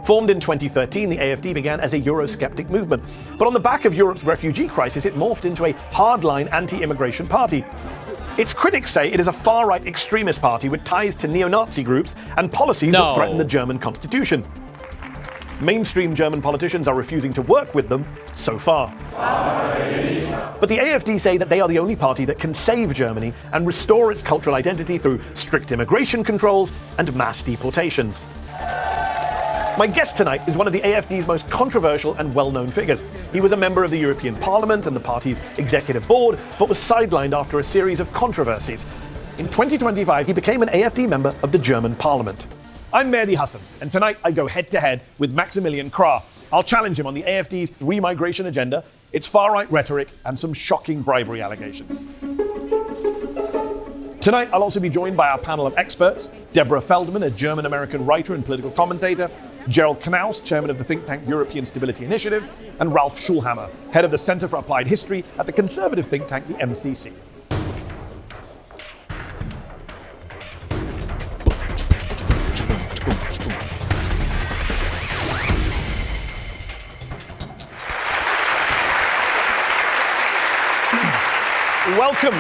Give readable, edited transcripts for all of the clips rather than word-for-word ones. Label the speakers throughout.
Speaker 1: Formed in 2013, the AfD began as a Eurosceptic movement. But on the back of Europe's refugee crisis, it morphed into a hardline anti-immigration party. Its critics say it is a far-right extremist party with ties to neo-Nazi groups and policies that threaten the German constitution. Mainstream German politicians are refusing to work with them so far. But the AfD say that they are the only party that can save Germany and restore its cultural identity through strict immigration controls and mass deportations. My guest tonight is one of the AfD's most controversial and well-known figures. He was a member of the European Parliament and the party's executive board, but was sidelined after a series of controversies. In 2025, he became an AfD member of the German Parliament. I'm Mehdi Hasan, and tonight I go head-to-head with Maximilian Krah. I'll challenge him on the AfD's remigration agenda, its far-right rhetoric, and some shocking bribery allegations. Tonight, I'll also be joined by our panel of experts: Deborah Feldman, a German-American writer and political commentator; Gerald Knaus, chairman of the think tank European Stability Initiative; and Ralph Schulhammer, head of the Center for Applied History at the conservative think tank, the MCC. Welcome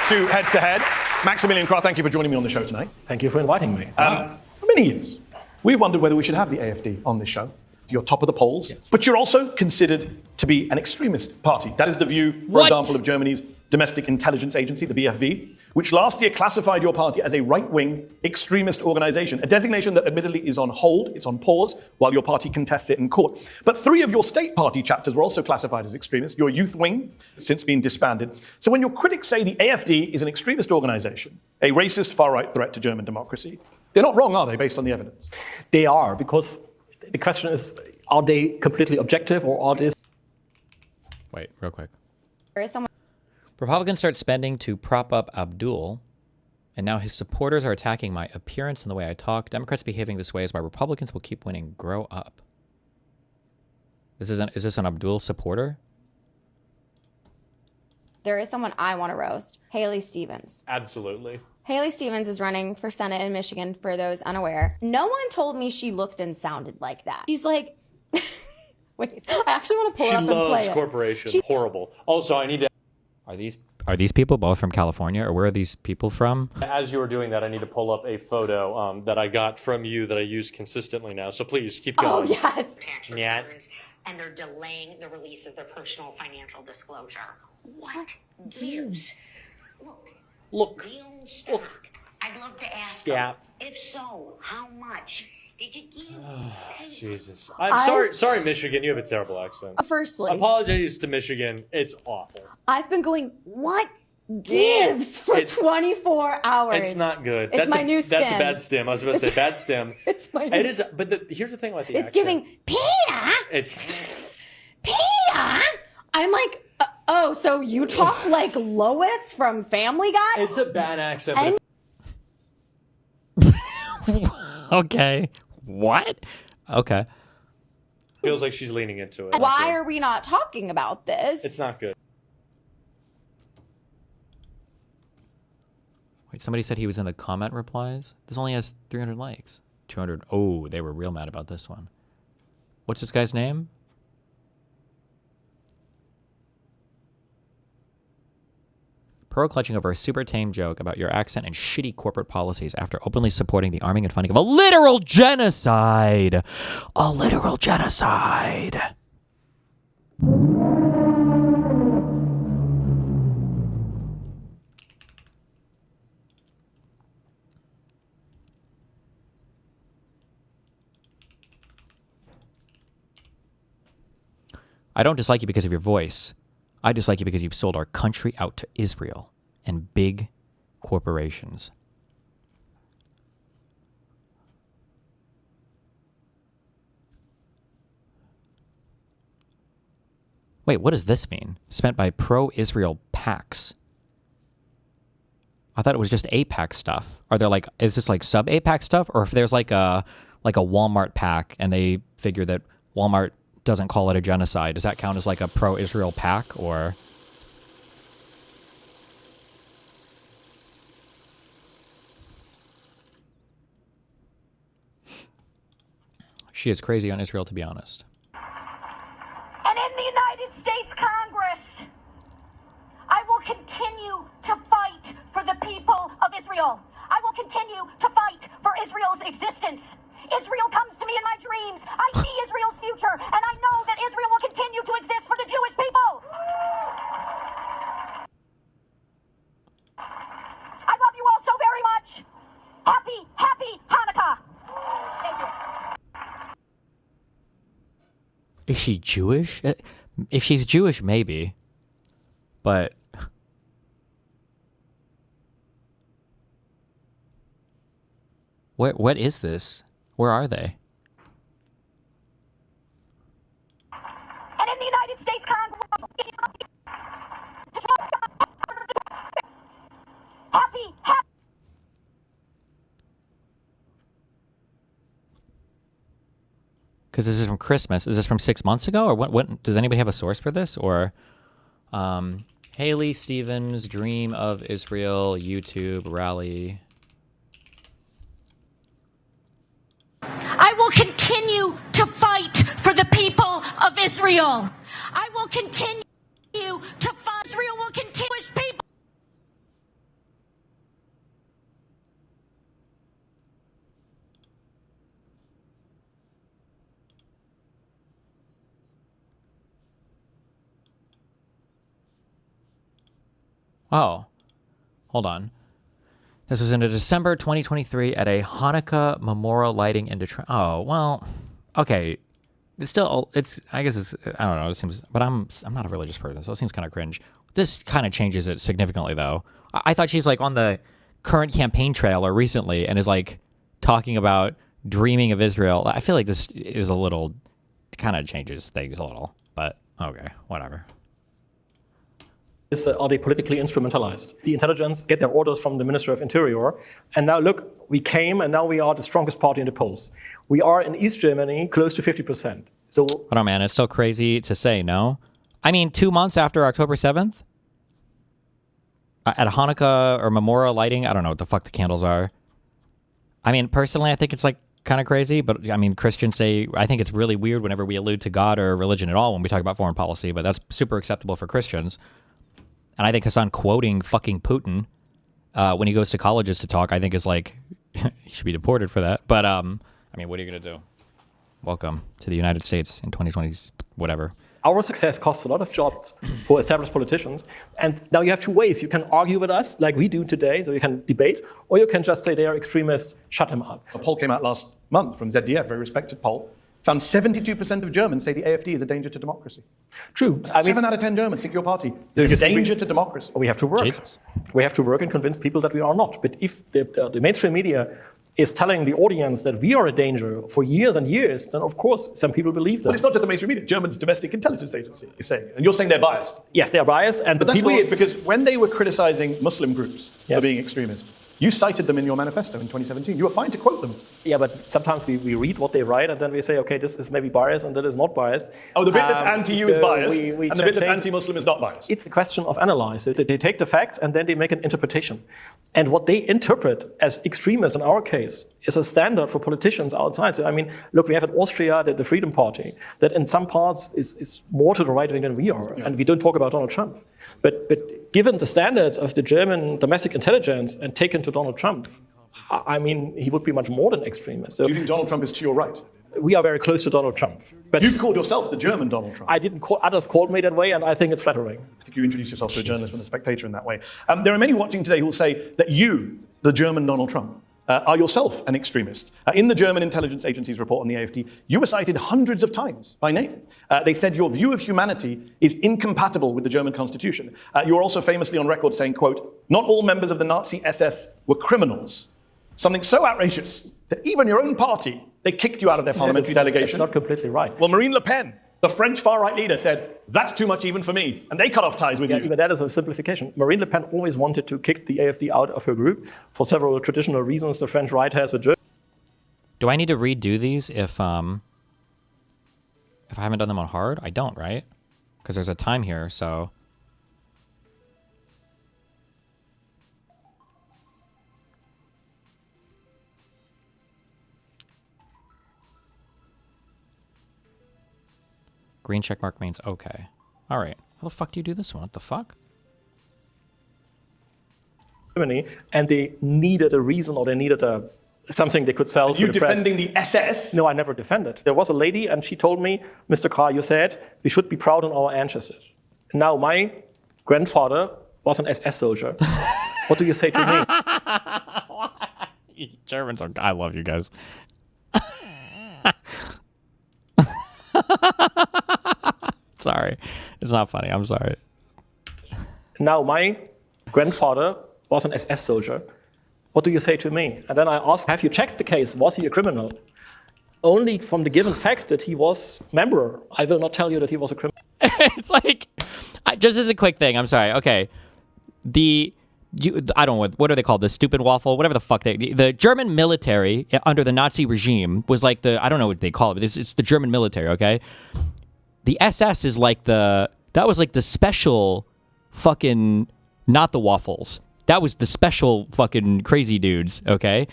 Speaker 1: to Head to Head. Maximilian Krah, thank you for joining me on the show tonight.
Speaker 2: Thank you for inviting me.
Speaker 1: For many years, we've wondered whether we should have the AfD on this show. You're top of the polls,
Speaker 2: yes.
Speaker 1: But you're also considered to be an extremist party. That is the view, for example, of Germany's domestic intelligence agency, the BFV, which last year classified your party as a right-wing extremist organization, a designation that admittedly is on hold, it's on pause, while your party contests it in court. But 3 of your state party chapters were also classified as extremist. Your youth wing has since been disbanded. So when your critics say the AfD is an extremist organization, a racist far-right threat to German democracy, they're not wrong, are they, based on the evidence?
Speaker 2: They are, because the question is, are they completely objective or are they...
Speaker 3: Wait, real quick.
Speaker 4: There is someone.
Speaker 3: Republicans start spending to prop up Abdul, and now his supporters are attacking my appearance and the way I talk. Democrats behaving this way is why Republicans will keep winning. Grow up. Is this an Abdul supporter?
Speaker 4: There is someone I want to roast. Haley Stevens.
Speaker 5: Absolutely.
Speaker 4: Haley Stevens is running for Senate in Michigan, for those unaware. No one told me she looked and sounded like that. She's like... Wait, I actually want to pull it up and play it.
Speaker 5: She loves corporations. Horrible. Also, I need to...
Speaker 3: Are these people both from California, or where are these people from?
Speaker 5: As you were doing that, I need to pull up a photo that I got from you that I use consistently now. So please keep going.
Speaker 4: Oh, yes.
Speaker 5: Yeah.
Speaker 6: And they're delaying the release of their personal financial disclosure. What gives?
Speaker 5: Look.
Speaker 6: Deal stock. I'd love to ask
Speaker 5: Scap.
Speaker 6: them, if so, how much did you give?
Speaker 5: Jesus. I'm sorry, Michigan. You have a terrible accent.
Speaker 4: Firstly,
Speaker 5: Apologies to Michigan. It's awful.
Speaker 4: I've been going, what gives for 24 hours?
Speaker 5: It's not good.
Speaker 4: It's my new stim.
Speaker 5: That's a bad stim. I was about to say bad stim.
Speaker 4: It's my new
Speaker 5: stim. But here's the thing about the
Speaker 4: It's
Speaker 5: accent.
Speaker 4: giving, Peter!
Speaker 5: It's...
Speaker 4: Peter! I'm like, oh, so you talk like Lois from Family Guy?
Speaker 5: It's a bad accent.
Speaker 3: Okay. What? Okay.
Speaker 5: Feels like she's leaning into it.
Speaker 4: Why are we not talking about this?
Speaker 5: It's not good.
Speaker 3: Wait, somebody said he was in the comment replies? This only has 300 likes. 200. Oh, they were real mad about this one. What's this guy's name? Pro clutching over a super tame joke about your accent and shitty corporate policies after openly supporting the arming and funding of a literal genocide. A literal genocide. I don't dislike you because of your voice. I dislike you because you've sold our country out to Israel and big corporations. Wait, what does this mean? Spent by pro-Israel PACs. I thought it was just APAC stuff. Are there is this like sub-APAC stuff? Or if there's like a Walmart PAC and they figure that Walmart doesn't call it a genocide, does that count as like a pro-Israel PAC, or? She is crazy on Israel, to be honest.
Speaker 7: And in the United States Congress, I will continue to fight for the people of Israel. I will continue to fight for Israel's existence. Israel comes to me in my dreams. I see Israel's future, and I know that Israel will continue to exist for the Jewish people. I love you all so very much. Happy, happy Hanukkah. Thank you.
Speaker 3: Is she Jewish? If she's Jewish, maybe. But what is this? Where are they?
Speaker 7: And in the United States Congress, happy, happy.
Speaker 3: Because this is from Christmas. Is this from 6 months ago? Or what? Does anybody have a source for this? Or Haley Stevens, Dream of Israel, YouTube rally.
Speaker 7: I will continue to fight for the people of Israel. I will continue to fight. Israel will continue. People.
Speaker 3: Oh, hold on. This was in December 2023 at a Hanukkah memorial lighting in Detroit. Oh, well, okay. I guess I don't know. It seems, but I'm not a religious person, so it seems kind of cringe. This kind of changes it significantly, though. I thought she's like on the current campaign trail or recently and is like talking about dreaming of Israel. I feel like this is a little, kind of changes things a little, but okay, whatever.
Speaker 2: Are they politically instrumentalized? The intelligence get their orders from the Ministry of Interior. And now look, we came and now we are the strongest party in the polls. We are in East Germany close to 50%. So,
Speaker 3: but oh man, it's still crazy to say, no? I mean, 2 months after October 7th? At a Hanukkah or memorial lighting, I don't know what the fuck the candles are. I mean, personally, I think it's like kind of crazy, but I mean, Christians say, I think it's really weird whenever we allude to God or religion at all when we talk about foreign policy, but that's super acceptable for Christians. And I think Hasan quoting fucking Putin when he goes to colleges to talk, I think is like, he should be deported for that. But, I mean, what are you going to do? Welcome to the United States in 2020, whatever.
Speaker 2: our success costs a lot of jobs for established politicians. And now you have two ways. You can argue with us like we do today, so you can debate, or you can just say they are extremists, shut them up.
Speaker 1: A poll came out last month from ZDF, very respected poll, found 72% of Germans say the AfD is a danger to democracy.
Speaker 2: True.
Speaker 1: 7 out of 10 Germans think your party is a danger to democracy.
Speaker 2: We have to work.
Speaker 3: Jesus.
Speaker 2: We have to work and convince people that we are not. But if the mainstream media is telling the audience that we are a danger for years and years, then of course some people believe that.
Speaker 1: But it's not just the mainstream media. Germany's domestic intelligence agency is saying it. And you're saying they're biased.
Speaker 2: Yes, they are biased.
Speaker 1: But that's weird, because when they were criticizing Muslim groups for
Speaker 2: Yes.
Speaker 1: being extremist, you cited them in your manifesto in 2017. You were fine to quote them.
Speaker 2: Yeah, but sometimes we read what they write and then we say, okay, this is maybe biased and that is not biased.
Speaker 1: Oh, the bit that's anti-you is
Speaker 2: so
Speaker 1: biased,
Speaker 2: we
Speaker 1: and the bit that's
Speaker 2: change-
Speaker 1: anti-Muslim is not biased.
Speaker 2: It's a question of analyze. So they take the facts and then they make an interpretation. And what they interpret as extremist in our case is a standard for politicians outside. So, I mean, look, we have in Austria the Freedom Party that in some parts is more to the right wing than we are. Yeah. And we don't talk about Donald Trump. But given the standards of the German domestic intelligence and taken to Donald Trump, I mean, he would be much more than extremist. So
Speaker 1: do you think Donald Trump is to your right?
Speaker 2: we are very close to Donald Trump. But
Speaker 1: You've called yourself the German Donald Trump.
Speaker 2: I didn't call, others called me that way, and I think it's flattering.
Speaker 1: I think you introduced yourself to a journalist from The Spectator in that way. There are many watching today who will say that you, the German Donald Trump, are yourself an extremist. In the German intelligence agency's report on the AfD, you were cited hundreds of times by name. They said your view of humanity is incompatible with the German constitution. You were also famously on record saying, quote, not all members of the Nazi SS were criminals. Something so outrageous that even your own party, they kicked you out of their parliamentary delegation.
Speaker 2: That's not completely right.
Speaker 1: Well, Marine Le Pen, the French far-right leader, said, that's too much even for me. And they cut off ties with you.
Speaker 2: Even that is a simplification. Marine Le Pen always wanted to kick the AfD out of her group for several traditional reasons the French right has with Germany.
Speaker 3: Do I need to redo these if I haven't done them on hard? I don't, right? Because there's a time here, so... Green check mark means okay. All right. How the fuck do you do this one? What the fuck?
Speaker 2: Germany, and they needed a reason, or they needed something they could sell to the press.
Speaker 1: You defending the SS?
Speaker 2: No, I never defended. There was a lady, and she told me, Mr. Carr, you said we should be proud of our ancestors. Now, my grandfather was an SS soldier. What do you say to me?
Speaker 3: Germans are... I love you guys. Sorry. It's not funny. I'm sorry.
Speaker 2: Now, my grandfather was an SS soldier. What do you say to me? And then I asked, have you checked the case? Was he a criminal? Only from the given fact that he was a member, I will not tell you that he was a criminal.
Speaker 3: It's like, just as a quick thing, I'm sorry. Okay. I don't know, what are they called? The stupid waffle? Whatever the fuck the German military under the Nazi regime was like I don't know what they call it, but it's the German military, okay? The SS is like that was like the special fucking, not the waffles. That was the special fucking crazy dudes, okay?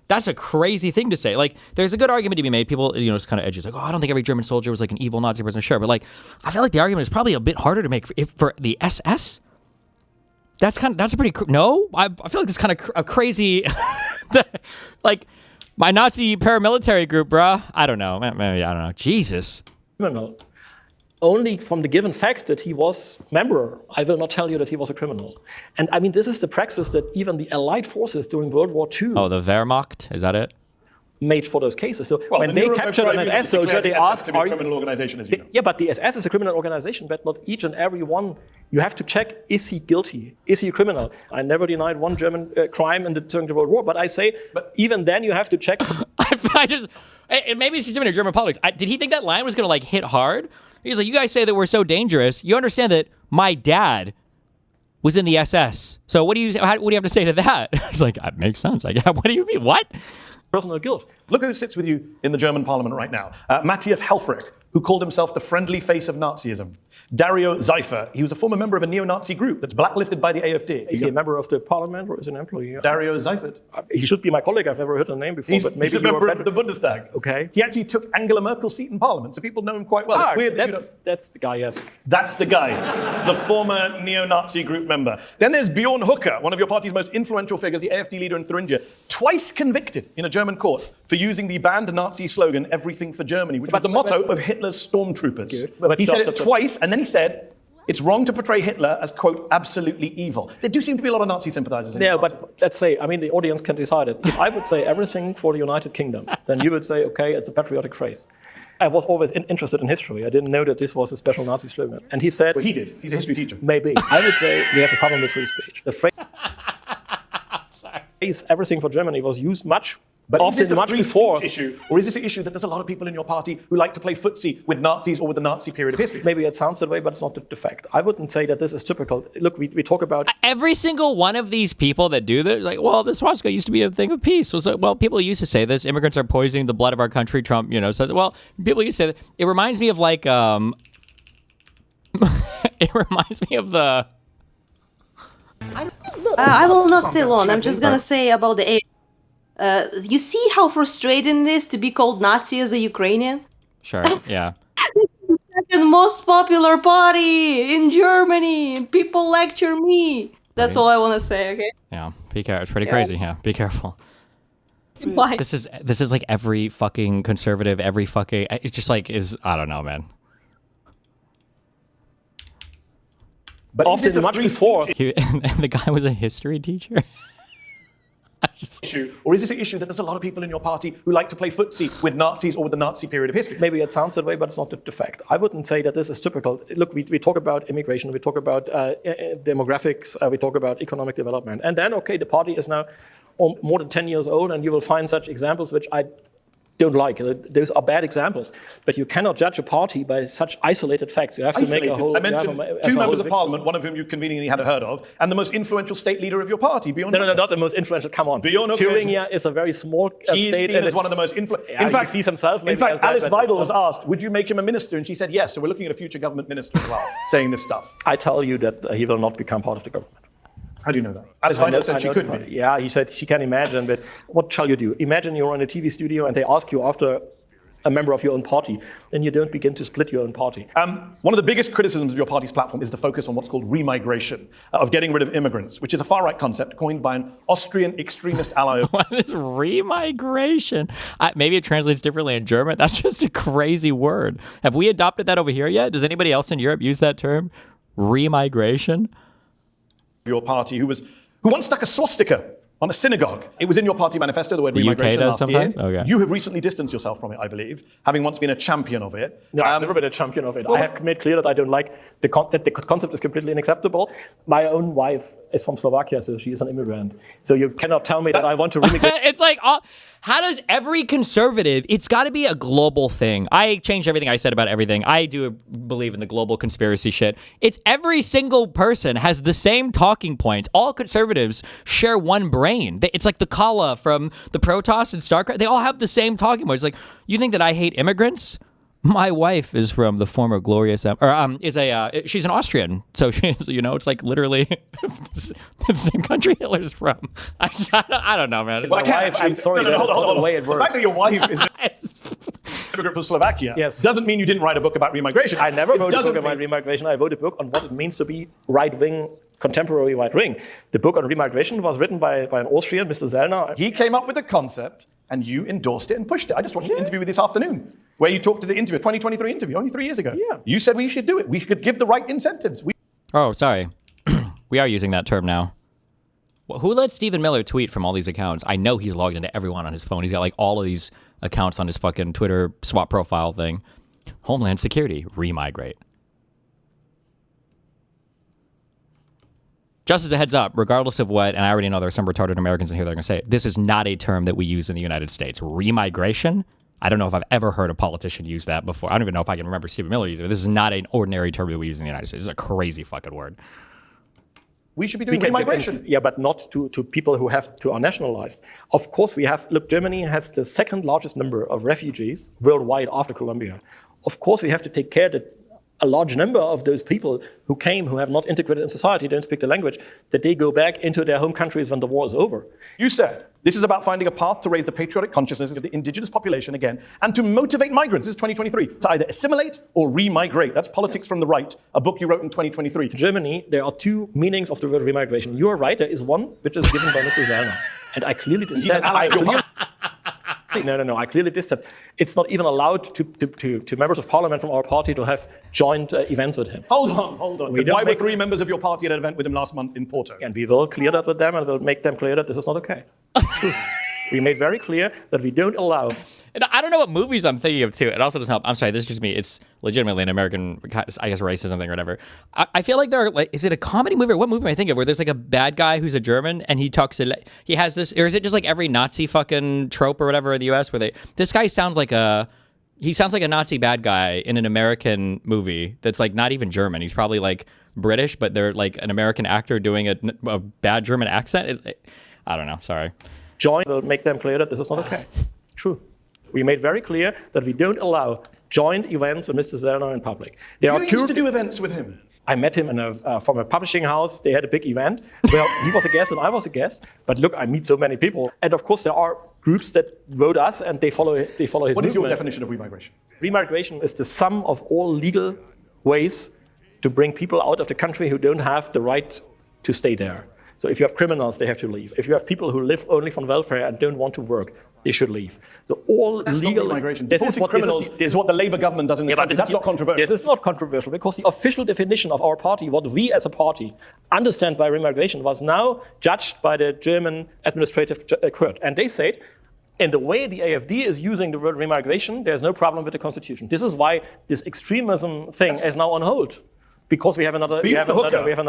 Speaker 3: That's a crazy thing to say. Like, there's a good argument to be made. People, it's kind of edgy. It's like, oh, I don't think every German soldier was like an evil Nazi person. Sure, but like, I feel like the argument is probably a bit harder to make for the SS. That's a pretty, no? I feel like it's kind of a crazy, like, my Nazi paramilitary group, bruh. I don't know. Maybe, I don't know. Jesus.
Speaker 2: Criminal. Only from the given fact that he was a member, I will not tell you that he was a criminal. And I mean, this is the praxis that even the Allied forces during World War II
Speaker 3: the Wehrmacht, is that it?
Speaker 2: Made for those cases. So when they captured an SS soldier, they asked,
Speaker 1: to be a criminal organization, as you know.
Speaker 2: Yeah, but the SS is a criminal organization, but not each and every one. You have to check, is he guilty? Is he a criminal? I never denied one German crime during the World War, but I say, even then you have to check.
Speaker 3: Maybe it's just even in German politics. Did he think that line was going to like hit hard? He's like, you guys say that we're so dangerous. You understand that my dad was in the SS. So what do you have to say to that? It's like, that makes sense. Like, what do you mean? What?
Speaker 2: Personal guilt.
Speaker 1: Look who sits with you in the German parliament right now. Matthias Helfrich, who called himself the friendly face of Nazism. Dario Seifer, he was a former member of a neo-Nazi group that's blacklisted by the AfD.
Speaker 2: Is he a member of the parliament or is he an employee?
Speaker 1: Dario Seifert.
Speaker 2: He should be my colleague. I've never heard the name before, but maybe
Speaker 1: he's a member of the Bundestag.
Speaker 2: Okay.
Speaker 1: He actually took Angela Merkel's seat in parliament, so people know him quite well. It's weird
Speaker 2: that's the guy, yes.
Speaker 1: That's the guy, the former neo-Nazi group member. Then there's Bjorn Höcke, one of your party's most influential figures, the AfD leader in Thuringia, twice convicted in a German court for using the banned Nazi slogan, "Everything for Germany," which was the motto of Hitler's stormtroopers. He said it twice, and then he said, it's wrong to portray Hitler as, quote, absolutely evil. There do seem to be a lot of Nazi sympathizers in
Speaker 2: but let's say, I mean, the audience can decide it. If I would say everything for the United Kingdom, then you would say, okay, it's a patriotic phrase. I was always interested in history. I didn't know that this was a special Nazi slogan. And he said...
Speaker 1: Well, he did. He's a history teacher.
Speaker 2: Maybe. I would say we have a problem with free speech. The phrase everything for Germany was used much often much before.
Speaker 1: Issue, or is this an issue that there's a lot of people in your party who like to play footsie with Nazis or with the Nazi period of history?
Speaker 2: Maybe it sounds that way, but it's not the fact. I wouldn't say that this is typical. Look, we talk about...
Speaker 3: Every single one of these people that do this, like, well, the swastika used to be a thing of peace. Well, people used to say this. Immigrants are poisoning the blood of our country. Trump, says, well, people used to say that. It reminds me of like, it reminds me of the...
Speaker 8: I will not stay long. I'm just going to say about the... you see how frustrating it is to be called Nazi as a Ukrainian?
Speaker 3: Sure, yeah.
Speaker 8: The second most popular party in Germany, and people lecture me. That's all I want to say, okay?
Speaker 3: Yeah, be careful. It's pretty crazy, yeah. Be careful.
Speaker 8: Why?
Speaker 3: This is like every fucking conservative, every fucking... It's just like, I don't know, man.
Speaker 2: But often much before...
Speaker 3: And the guy was a history teacher?
Speaker 1: Or is this an issue that there's a lot of people in your party who like to play footsie with Nazis or with the Nazi period of history?
Speaker 2: Maybe it sounds that way, but it's not the fact. I wouldn't say that this is typical. Look, we talk about immigration, we talk about demographics, we talk about economic development. And then, okay, the party is now more than 10 years old, and you will find such examples which I don't like. Those are bad examples. But you cannot judge a party by such isolated facts. You have to make a whole...
Speaker 1: I mentioned two members of parliament, one of whom you conveniently hadn't heard of, and the most influential state leader of your party, Bjorn.
Speaker 2: No, not the most influential. Come on. Thuringia is a very small state.
Speaker 1: He's one of the most influential.
Speaker 2: In fact, he sees himself.
Speaker 1: In fact, Alice Weidel was asked, would you make him a minister? And she said yes. So we're looking at a future government minister as well, saying this stuff.
Speaker 2: I tell you that he will not become part of the government.
Speaker 1: How do you know that? Alice Weidel said she could be.
Speaker 2: Yeah, he said she can imagine, but what shall you do? Imagine you're in a TV studio and they ask you after a member of your own party, then you don't begin to split your own party.
Speaker 1: One of the biggest criticisms of your party's platform is the focus on what's called remigration, of getting rid of immigrants, which is a far-right concept coined by an Austrian extremist ally.
Speaker 3: What is remigration? Maybe it translates differently in German. That's just a crazy word. Have we adopted that over here yet? Does anybody else in Europe use that term? Remigration?
Speaker 1: Your party who once stuck a swastika on a synagogue. It was in your party manifesto, the word
Speaker 3: The UK
Speaker 1: remigration
Speaker 3: does
Speaker 1: last year.
Speaker 3: sometimes? Okay.
Speaker 1: You have recently distanced yourself from it, I believe, having once been a champion of it.
Speaker 2: No, I've never been a champion of it. I have made clear that I don't like that the concept is completely unacceptable. My own wife is from Slovakia, so she is an immigrant. So you cannot tell me that I want to remigrate.
Speaker 3: It's like, how does every conservative, it's got to be a global thing. I changed everything I said about everything. I do believe in the global conspiracy shit. It's every single person has the same talking points. All conservatives share one brain. It's like the Kala from the Protoss and StarCraft. They all have the same talking points. Like, you think that I hate immigrants? My wife is from the former glorious, she's an Austrian. So she's, it's like literally the same country Hitler's from. I don't know, man.
Speaker 1: Well,
Speaker 2: I'm sorry, that's not the way it works.
Speaker 1: The fact that your wife is an immigrant from Slovakia doesn't mean you didn't write a book about remigration.
Speaker 2: I never wrote a book about remigration. I wrote a book on what it means to be right-wing, contemporary right-wing. The book on remigration was written by an Austrian, Mr. Zellner.
Speaker 1: He came up with the concept, and you endorsed it and pushed it. I just watched an interview with this afternoon, where you talked to the interview, 2023 interview, only 3 years ago.
Speaker 2: Yeah.
Speaker 1: You said we should do it. We could give the right incentives.
Speaker 3: Oh, sorry. We are using that term now. Well, who let Stephen Miller tweet from all these accounts? I know he's logged into everyone on his phone. He's got like all of these accounts on his fucking Twitter swap profile thing. Homeland Security, remigrate. Just as a heads up, regardless of what, and I already know there are some retarded Americans in here that are going to say it, this is not a term that we use in the United States. Remigration? I don't know if I've ever heard a politician use that before. I don't even know if I can remember Stephen Miller using it. This is not an ordinary term that we use in the United States. This is a crazy fucking word.
Speaker 1: We should be doing remigration.
Speaker 2: Yeah, but not to people who are nationalized. Of course, Germany has the second largest number of refugees worldwide after Colombia. Of course, we have to take care that a large number of those people who came, who have not integrated in society, don't speak the language, that they go back into their home countries when the war is over.
Speaker 1: You said this is about finding a path to raise the patriotic consciousness of the indigenous population again and to motivate migrants, this is 2023, to either assimilate or remigrate. That's Politics from the Right, a book you wrote in 2023.
Speaker 2: In Germany, there are two meanings of the word remigration. You are right, there is one, which is given by Mr. Zellner. And I clearly distance. No. I clearly distance. It's not even allowed to members of parliament from our party to have joint events with him.
Speaker 1: Hold on. Why were 3 members of your party at an event with him last month in Porto?
Speaker 2: And we will clear that with them, and we'll make them clear that this is not okay. We made very clear that we don't allow.
Speaker 3: And I don't know what movies I'm thinking of, too. It also doesn't help. I'm sorry, this is just me. It's legitimately an American, I guess, racism thing or whatever. I feel like is it a comedy movie or what movie am I thinking of where there's like a bad guy who's a German and he has this, or is it just like every Nazi fucking trope or whatever in the US where this guy sounds like a Nazi bad guy in an American movie that's like not even German. He's probably like British, but they're like an American actor doing a bad German accent. I don't know, sorry.
Speaker 2: Join will make them clear that this is not okay. True. We made very clear that we don't allow joint events with Mr. Zellner in public.
Speaker 1: You used to do events with him.
Speaker 2: I met him from a publishing house. They had a big event. Well, he was a guest and I was a guest. But look, I meet so many people. And of course, there are groups that vote us and they follow his movement.
Speaker 1: What is your definition of remigration?
Speaker 2: Remigration is the sum of all legal ways to bring people out of the country who don't have the right to stay there. So if you have criminals, they have to leave. If you have people who live only from welfare and don't want to work, they should leave. So all
Speaker 1: that's
Speaker 2: legal
Speaker 1: migration.
Speaker 2: This is what
Speaker 1: is what the Labour government does in this country. That's not controversial.
Speaker 2: This is not controversial because the official definition of our party, what we as a party understand by remigration, was now judged by the German administrative court. And they said, in the way the AfD is using the word remigration, there's no problem with the constitution. This is why this extremism thing is now on hold. Because we have another.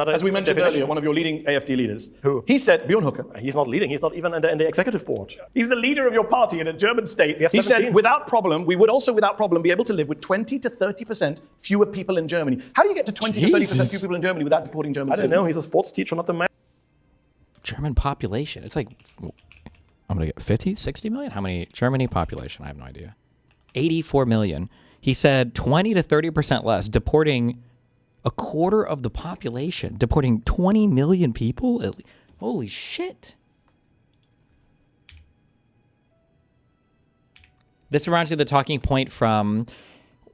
Speaker 1: As we mentioned earlier, one of your leading AfD leaders.
Speaker 2: Who?
Speaker 1: He said, Bjorn Hooker.
Speaker 2: He's not leading. He's not even in the executive board.
Speaker 1: He's the leader of your party in a German state. He said, without problem, we would also without problem be able to live with 20 to 30% fewer people in Germany. How do you get to 20 to 30% fewer people in Germany without deporting German citizens?
Speaker 2: I don't know. He's a sports teacher, not the man.
Speaker 3: German population. It's like, I'm going to get 50, 60 million? How many? Germany population? I have no idea. 84 million. He said 20 to 30% less, deporting a quarter of the population, deporting 20 million people? Holy shit. This reminds me of the talking point from,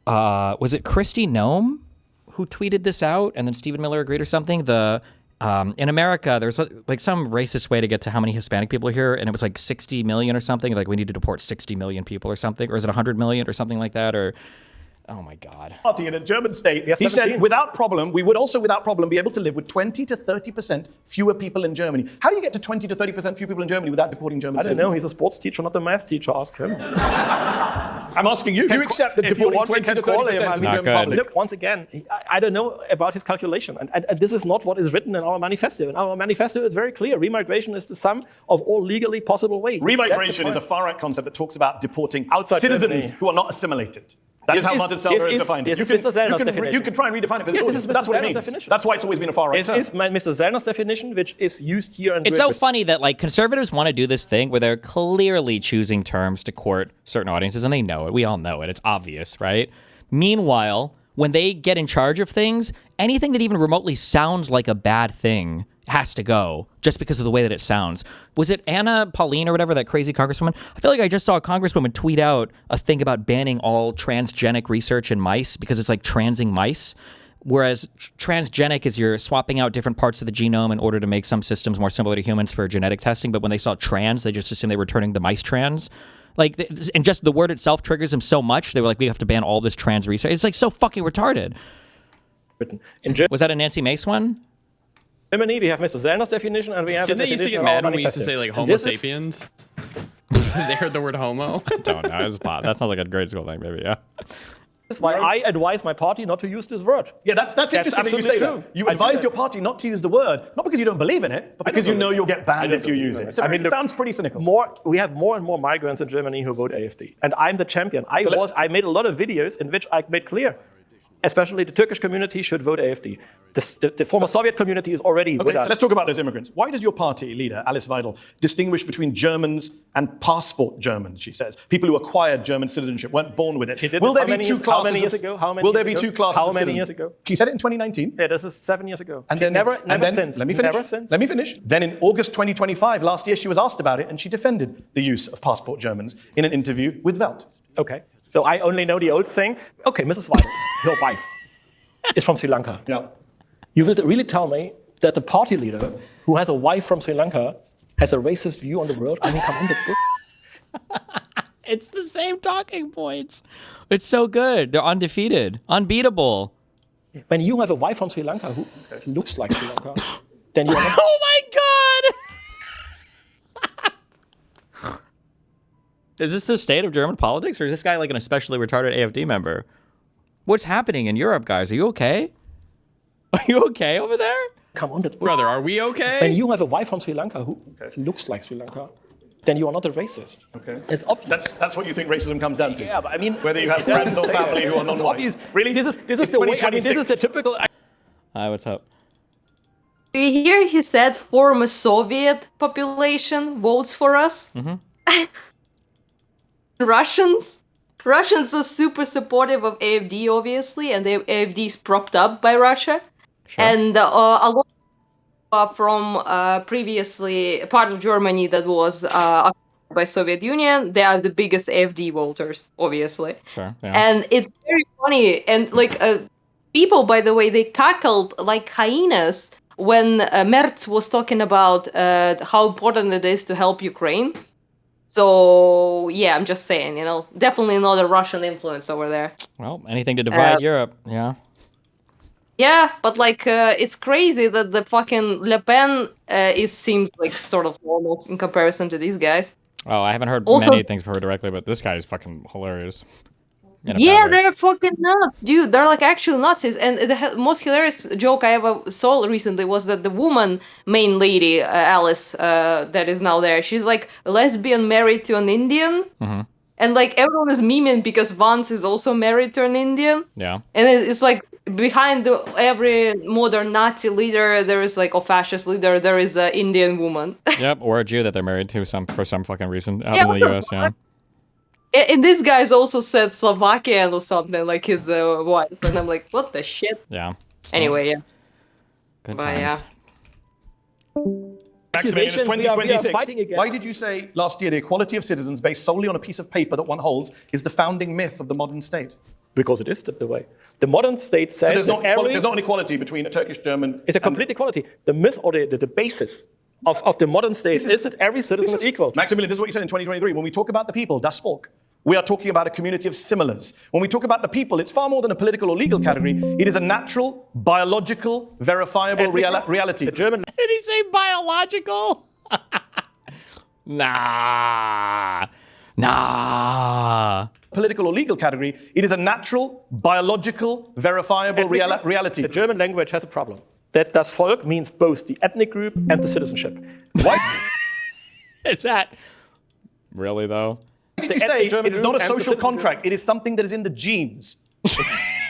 Speaker 3: was it Christy Nome who tweeted this out, and then Stephen Miller agreed or something? In America, there's like some racist way to get to how many Hispanic people are here, and it was like 60 million or something. Like we need to deport 60 million people or something, or is it 100 million or something like that? Or oh my God.
Speaker 1: Party in a German state. He said, without problem, we would also without problem be able to live with 20 to 30% fewer people in Germany. How do you get to 20 to 30% fewer people in Germany without deporting German citizens?
Speaker 2: I don't know. He's a sports teacher, not a math teacher. Ask him.
Speaker 1: I'm asking you. Do you accept that
Speaker 2: if you
Speaker 1: deporting
Speaker 2: want,
Speaker 1: 20 to 30% of the German public?
Speaker 2: Look, once again, I don't know about his calculation. And this is not what is written in our manifesto. In our manifesto, it's very clear. Remigration is the sum of all legally possible ways.
Speaker 1: Remigration is a far-right concept that talks about deporting
Speaker 2: outside
Speaker 1: citizens
Speaker 2: Germany
Speaker 1: who are not assimilated. That is how Martin Selber has defined it. You can try and redefine it for this audience, but that's what it means.
Speaker 2: Definition.
Speaker 1: That's why it's always been a far-right term.
Speaker 2: It's Mr. Zellner's definition, which is used here. And
Speaker 3: it's so funny that like conservatives want to do this thing where they're clearly choosing terms to court certain audiences, and they know it. We all know it. It's obvious, right? Meanwhile, when they get in charge of things, anything that even remotely sounds like a bad thing has to go just because of the way that it sounds. Was it Anna Pauline or whatever, that crazy congresswoman? I feel like I just saw a congresswoman tweet out a thing about banning all transgenic research in mice because it's like transing mice. Whereas transgenic is you're swapping out different parts of the genome in order to make some systems more similar to humans for genetic testing. But when they saw trans, they just assumed they were turning the mice trans. Like, and just the word itself triggers them so much, they were like, we have to ban all this trans research. It's like so fucking retarded. Was that a Nancy Mace one?
Speaker 2: Germany, we have Mr. Zellner's definition, and we have
Speaker 9: Didn't
Speaker 2: the
Speaker 9: they used to
Speaker 2: definition
Speaker 9: get
Speaker 2: of our
Speaker 9: mad when we used to
Speaker 2: manifesto.
Speaker 9: say like Homo sapiens? Because they heard the word homo.
Speaker 3: Don't know. It was pot. That sounds like a grade school thing, maybe. Yeah.
Speaker 2: That's why I advise my party not to use this word.
Speaker 1: Yeah, that's interesting that you say that. You advise your party not to use the word, not because you don't believe in it, but because you know you'll get banned if you use it. So I mean, it sounds pretty cynical.
Speaker 2: We have more and more migrants in Germany who vote AfD, and I'm the champion. I made a lot of videos in which I made clear, especially the Turkish community should vote AfD. The former Soviet community is already
Speaker 1: okay, so let's talk about those immigrants. Why does your party leader, Alice Weidel, distinguish between Germans and passport Germans, she says? People who acquired German citizenship, weren't born with it. Will there be two classes?
Speaker 2: How many years ago?
Speaker 1: Will there be two classes?
Speaker 2: How many years ago?
Speaker 1: She said it in 2019.
Speaker 2: Yeah, this is 7 years ago.
Speaker 1: And then
Speaker 2: never since.
Speaker 1: Let me finish. Then in August 2025, last year, she was asked about it, and she defended the use of passport Germans in an interview with Welt.
Speaker 2: Okay. So I only know the old thing. Okay, Mrs. Weidel, your wife is from Sri Lanka.
Speaker 1: Yeah.
Speaker 2: You will really tell me that the party leader who has a wife from Sri Lanka has a racist view on the world? I mean, come on.
Speaker 3: It's the same talking points. It's so good. They're undefeated, unbeatable.
Speaker 2: When you have a wife from Sri Lanka who looks like Sri Lanka, then you're not...
Speaker 3: Oh my God! Is this the state of German politics, or is this guy like an especially retarded AfD member? What's happening in Europe, guys? Are you okay? Are you okay over there?
Speaker 2: Come on,
Speaker 9: brother, are we okay?
Speaker 2: When you have a wife from Sri Lanka who looks like Sri Lanka, then you are not a racist.
Speaker 1: Okay.
Speaker 2: It's obvious.
Speaker 1: That's what you think racism comes down to.
Speaker 2: Yeah, but I mean,
Speaker 1: whether you have friends or family who are non-white.
Speaker 2: It's obvious.
Speaker 1: Really,
Speaker 2: this is the way. I mean, this is the typical.
Speaker 3: Hi, what's up?
Speaker 8: Do you hear he said former Soviet population votes for us? Mm-hmm. Russians are super supportive of AfD, obviously, and the AfD is propped up by Russia. Sure. And a lot from previously part of Germany that was occupied by Soviet Union, they are the biggest AfD voters, obviously.
Speaker 3: Sure. Yeah.
Speaker 8: And it's very funny. And like people, by the way, they cackled like hyenas when Merz was talking about how important it is to help Ukraine. So, yeah, I'm just saying, definitely not a Russian influence over there.
Speaker 3: Well, anything to divide Europe, yeah.
Speaker 8: Yeah, but, it's crazy that the fucking Le Pen seems, sort of normal in comparison to these guys.
Speaker 3: Oh, I haven't heard many things from her directly, but this guy is fucking hilarious.
Speaker 8: Yeah, they're fucking nuts, dude. They're actual Nazis. And the most hilarious joke I ever saw recently was that the woman main lady, Alice, that is now there, she's a lesbian married to an Indian. Mm-hmm. And everyone is memeing because Vance is also married to an Indian.
Speaker 3: Yeah.
Speaker 8: And it's behind every modern Nazi leader, there is a fascist leader, there is an Indian woman.
Speaker 3: Yep, or a Jew that they're married to for some fucking reason out in the US, yeah.
Speaker 8: And this guy's also said Slovakian or something, like his wife. And I'm like, what the shit?
Speaker 3: Yeah.
Speaker 8: Anyway, yeah.
Speaker 3: Good
Speaker 8: but
Speaker 3: times.
Speaker 8: Yeah.
Speaker 1: Maximilian, it's
Speaker 2: accusations we are
Speaker 1: 2026.
Speaker 2: fighting against.
Speaker 1: Why did you say last year the equality of citizens based solely on a piece of paper that one holds is the founding myth of the modern state?
Speaker 2: Because it is the way. The modern state says
Speaker 1: There's not
Speaker 2: that
Speaker 1: an equality between a Turkish German.
Speaker 2: it's a complete equality. The myth or the basis of the modern state is that every citizen is equal.
Speaker 1: Maximilian, this is what you said in 2023. When we talk about the people, das Volk, we are talking about a community of similars. When we talk about the people, it's far more than a political or legal category. It is a natural, biological, verifiable reality.
Speaker 2: The German.
Speaker 3: Did he say biological? Nah.
Speaker 1: Political or legal category, it is a natural, biological, verifiable reality.
Speaker 2: The German language has a problem. That das Volk means both the ethnic group and the citizenship.
Speaker 1: What?
Speaker 3: Is that really though?
Speaker 1: Did you say it is not a social contract? It is something that is in the genes.
Speaker 3: Is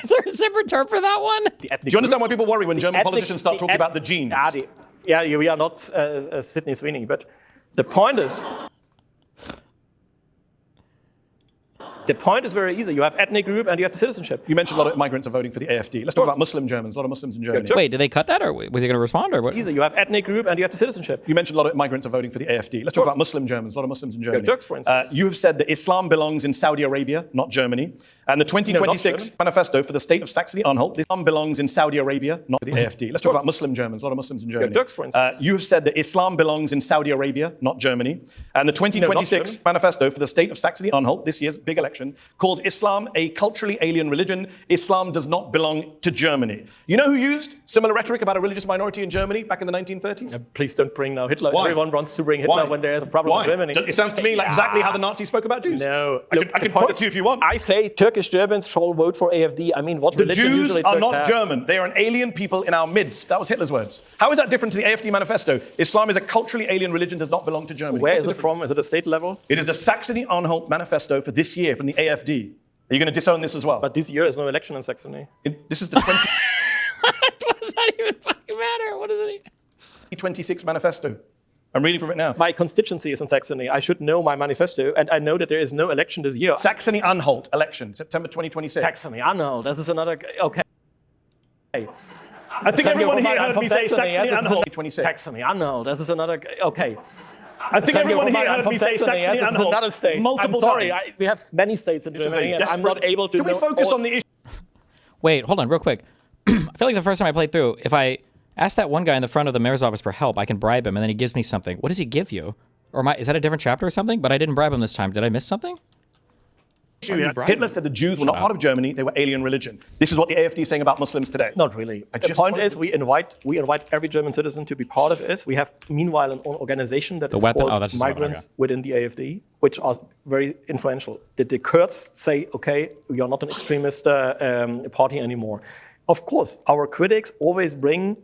Speaker 3: there a separate term for that one?
Speaker 1: Do you understand why people worry when German politicians start talking about the genes?
Speaker 2: We are not Sydney Sweeney, but the point is. The point is very easy. You have ethnic group and you have the citizenship.
Speaker 1: You mentioned a lot of migrants are voting for the AfD. Let's talk about Muslim Germans. A lot of Muslims in Germany.
Speaker 3: Wait, did they cut that, or was he going to respond, or what?
Speaker 2: Easy. You have ethnic group and you have the citizenship.
Speaker 1: You mentioned a lot of migrants are voting for the AfD. Let's talk about Muslim Germans. A lot of Muslims in Germany.
Speaker 2: Turks, for instance.
Speaker 1: You have said that Islam belongs in Saudi Arabia, not Germany. And the 2026 manifesto for the state of Saxony-Anhalt, Islam belongs in Saudi Arabia, not the AfD. Let's talk about Muslim Germans. A lot of Muslims in Germany.
Speaker 2: Turks, for instance.
Speaker 1: You have said that Islam belongs in Saudi Arabia, not Germany. And the 2026 manifesto for the state of Saxony-Anhalt, this year's big election, calls Islam a culturally alien religion. Islam does not belong to Germany. You know who used similar rhetoric about a religious minority in Germany back in the 1930s?
Speaker 2: Please don't bring now Hitler.
Speaker 1: Why?
Speaker 2: Everyone wants to bring Hitler when there's a problem in Germany.
Speaker 1: It sounds to me like exactly how the Nazis spoke about Jews.
Speaker 2: No.
Speaker 1: I can point it to you if you want.
Speaker 2: I say Turkish Germans shall vote for AfD. I mean, what
Speaker 1: The
Speaker 2: religion
Speaker 1: Jews
Speaker 2: usually
Speaker 1: are
Speaker 2: Turks
Speaker 1: not
Speaker 2: have?
Speaker 1: German. They are an alien people in our midst. That was Hitler's words. How is that different to the AfD manifesto? Islam is a culturally alien religion, does not belong to Germany.
Speaker 2: Where is it from? Is it a state level?
Speaker 1: It is the Saxony-Anhalt manifesto for this year from the AfD. Are you going to disown this as well?
Speaker 2: But this year is no election in Saxony.
Speaker 1: This is the
Speaker 3: What does that even fucking matter? What is it?
Speaker 1: 2026 manifesto. I'm reading from it now.
Speaker 2: My constituency is in Saxony. I should know my manifesto, and I know that there is no election this year.
Speaker 1: Saxony-Anhalt election, September 2026.
Speaker 2: Saxony-Anhalt. This is another. Okay.
Speaker 1: I think everyone here heard me say Saxony-Anhalt.
Speaker 2: Saxony-Anhalt. This is another. Okay.
Speaker 1: I think everyone here heard me say Saxony-Anhalt.
Speaker 2: This is another state.
Speaker 1: Multiple
Speaker 2: I'm sorry.
Speaker 1: times.
Speaker 2: We have many states in Germany, and I'm not able to.
Speaker 1: Can we focus on the issue?
Speaker 3: Wait, hold on, real quick. I feel like the first time I played through, if I ask that one guy in the front of the mayor's office for help, I can bribe him, and then he gives me something. What does he give you? Or is that a different chapter or something? But I didn't bribe him this time. Did I miss something?
Speaker 1: Hitler said the Jews were not part of Germany, they were alien religion. This is what the AfD is saying about Muslims today.
Speaker 2: Not really. The point is we invite every German citizen to be part of it. We have meanwhile an organization that is called Migrants within the AfD, which are very influential. The Kurds say, okay, we are not an extremist party anymore. Of course, our critics always bring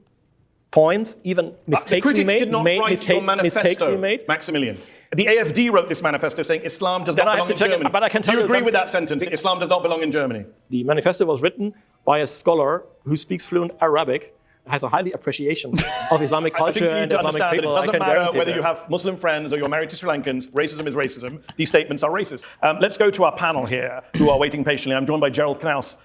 Speaker 2: points, even mistakes we made. Mistakes we made.
Speaker 1: Maximilian. The AfD wrote this manifesto saying Islam does not belong in Germany.
Speaker 2: But I can tell you,
Speaker 1: do you agree with that sentence? That Islam does not belong in Germany.
Speaker 2: The manifesto was written by a scholar who speaks fluent Arabic, has a highly appreciation of Islamic culture and Islamic people.
Speaker 1: It doesn't matter whether you have Muslim friends or you're married to Sri Lankans. Racism is racism. These statements are racist. Let's go to our panel here, who are waiting patiently. I'm joined by Gerald Knaus,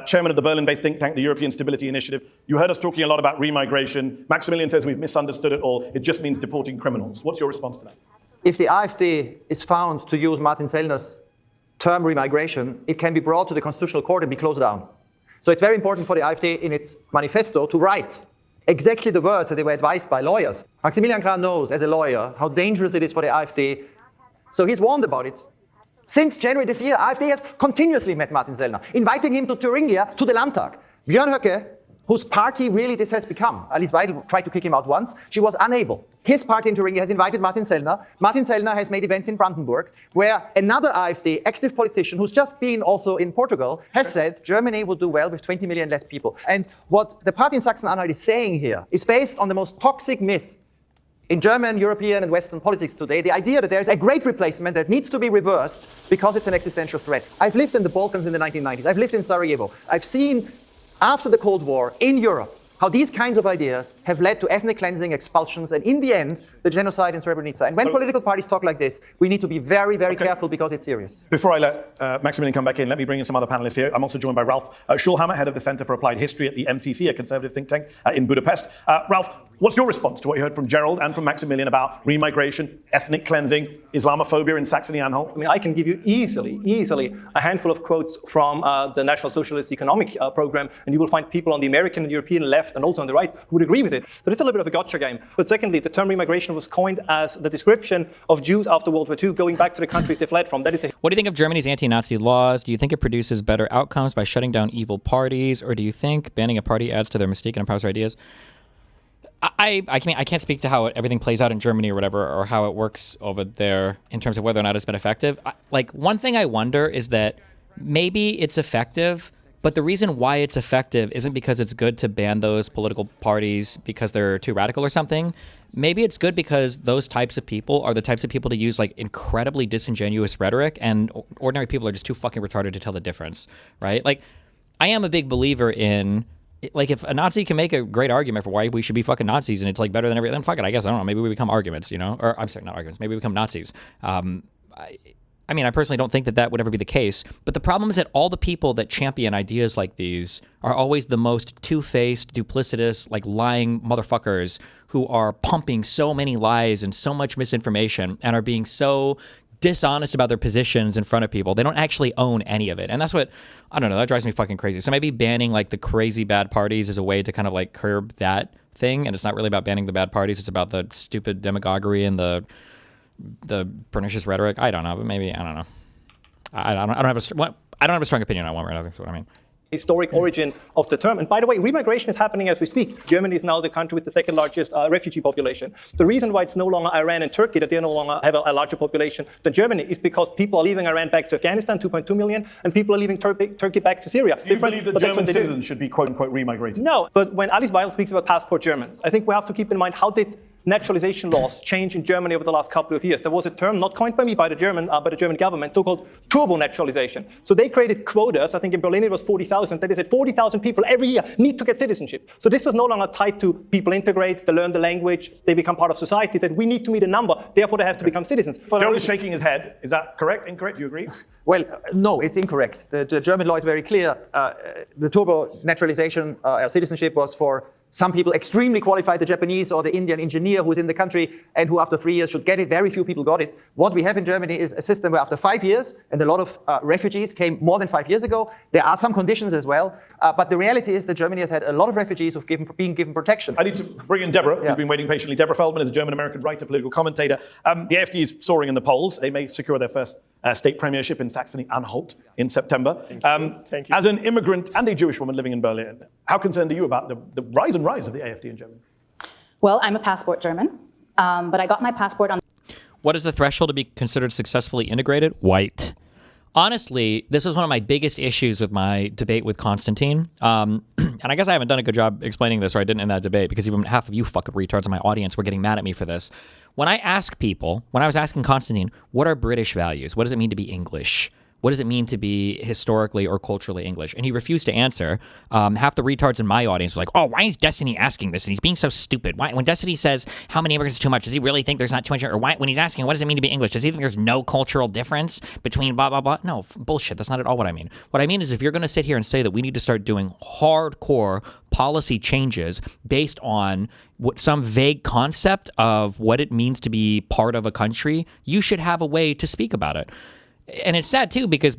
Speaker 1: chairman of the Berlin-based think tank, the European Stability Initiative. You heard us talking a lot about remigration. Maximilian says we've misunderstood it all. It just means deporting criminals. What's your response to that?
Speaker 10: If the AfD is found to use Martin Sellner's term remigration, it can be brought to the Constitutional Court and be closed down. So it's very important for the AfD in its manifesto to write exactly the words that they were advised by lawyers. Maximilian Krah knows, as a lawyer, how dangerous it is for the AfD. So he's warned about it. Since January this year, AfD has continuously met Martin Sellner, inviting him to Thuringia, to the Landtag. Björn Höcke, whose party really this has become, Alice Weidel tried to kick him out once, she was unable. His party in Thuringia has invited Martin Sellner. Martin Sellner has made events in Brandenburg, where another AfD active politician, who's just been also in Portugal, has said Germany will do well with 20 million less people. And what the party in Sachsen-Anhalt is saying here is based on the most toxic myth in German, European, and Western politics today, the idea that there's a great replacement that needs to be reversed because it's an existential threat. I've lived in the Balkans in the 1990s. I've lived in Sarajevo. I've seen, after the Cold War, in Europe, how these kinds of ideas have led to ethnic cleansing, expulsions, and in the end, the genocide in Srebrenica. And when political parties talk like this, we need to be very, very careful because it's serious.
Speaker 1: Before I let Maximilian come back in, let me bring in some other panelists here. I'm also joined by Ralph Schulhammer, head of the Center for Applied History at the MCC, a conservative think tank in Budapest. Ralph, What's your response to what you heard from Gerald and from Maximilian about remigration, ethnic cleansing, Islamophobia in Saxony-Anhalt?
Speaker 2: I mean, I can give you easily a handful of quotes from the National Socialist Economic Program, and you will find people on the American and European left and also on the right who would agree with it. So it's a little bit of a gotcha game. But secondly, the term remigration was coined as the description of Jews after World War II going back to the countries they fled from. That is the
Speaker 3: What do you think of Germany's anti-Nazi laws? Do you think it produces better outcomes by shutting down evil parties, or do you think banning a party adds to their mystique and empowers their ideas? I can't speak to how everything plays out in Germany or whatever, or how it works over there in terms of whether or not it's been effective. One thing I wonder is that maybe it's effective, but the reason why it's effective isn't because it's good to ban those political parties because they're too radical or something. Maybe it's good because those types of people are the types of people to use like incredibly disingenuous rhetoric, and ordinary people are just too fucking retarded to tell the difference, right? Like, I am a big believer in, like, if a Nazi can make a great argument for why we should be fucking Nazis and it's like better than everything, then fuck it, I guess, I don't know, maybe we become arguments, you know? Or, I'm sorry, not arguments, maybe we become Nazis. I mean, I personally don't think that that would ever be the case, but the problem is that all the people that champion ideas like these are always the most two-faced, duplicitous, like lying motherfuckers who are pumping so many lies and so much misinformation and are being so dishonest about their positions in front of people. They don't actually own any of it. And that's what, I don't know, that drives me fucking crazy. So maybe banning like the crazy bad parties is a way to kind of like curb that thing. And it's not really about banning the bad parties. It's about the stupid demagoguery and the pernicious rhetoric. I don't know, but maybe, I don't know. I don't have a strong opinion on one way or another. That's what I mean.
Speaker 2: Historic origin of the term. And by the way, remigration is happening as we speak. Germany is now the country with the second largest refugee population. The reason why it's no longer Iran and Turkey that they no longer have a larger population than Germany is because people are leaving Iran back to Afghanistan, 2.2 million, and people are leaving Turkey back to Syria.
Speaker 1: Do you believe that German citizens should be quote-unquote remigrated?
Speaker 2: No, but when Alice Weidel speaks about passport Germans, I think we have to keep in mind how did naturalization laws change in Germany over the last couple of years. There was a term not coined by me, by the German government, so-called turbo naturalization. So they created quotas. I think in Berlin it was 40,000. They said 40,000 people every year need to get citizenship. So this was no longer tied to people integrate, they learn the language, they become part of society. That we need to meet a number, therefore they have to become citizens.
Speaker 1: Gerald is shaking his head. Is that correct? Incorrect? Do you agree?
Speaker 10: Well, no, it's incorrect. The German law is very clear. The turbo naturalization citizenship was for some people extremely qualified, the Japanese or the Indian engineer who's in the country and who after 3 years should get it. Very few people got it. What we have in Germany is a system where after 5 years, and a lot of refugees came more than 5 years ago, there are some conditions as well. But the reality is that Germany has had a lot of refugees who've been given protection.
Speaker 1: I need to bring in Deborah, who's been waiting patiently. Deborah Feldman is a German-American writer, political commentator. The AfD is soaring in the polls. They may secure their first state premiership in Saxony-Anhalt in September.
Speaker 2: Thank you.
Speaker 1: As an immigrant and a Jewish woman living in Berlin, how concerned are you about the rise of the AfD in Germany?
Speaker 11: Well, I'm a passport German, but I got my passport on.
Speaker 3: What is the threshold to be considered successfully integrated? White. Honestly, this was one of my biggest issues with my debate with Constantine. And I guess I haven't done a good job explaining this, or I didn't in that debate, because even half of you fucking retards in my audience were getting mad at me for this. When I was asking Constantine, what are British values? What does it mean to be English? What does it mean to be historically or culturally English? And he refused to answer. Half the retards in my audience were like, oh, why is Destiny asking this? And he's being so stupid. Why, when Destiny says how many immigrants is too much, does he really think there's not too much? Or why, when he's asking what does it mean to be English, does he think there's no cultural difference between blah, blah, blah? No, bullshit. That's not at all what I mean. What I mean is if you're going to sit here and say that we need to start doing hardcore policy changes based on some vague concept of what it means to be part of a country, you should have a way to speak about it. And it's sad, too, because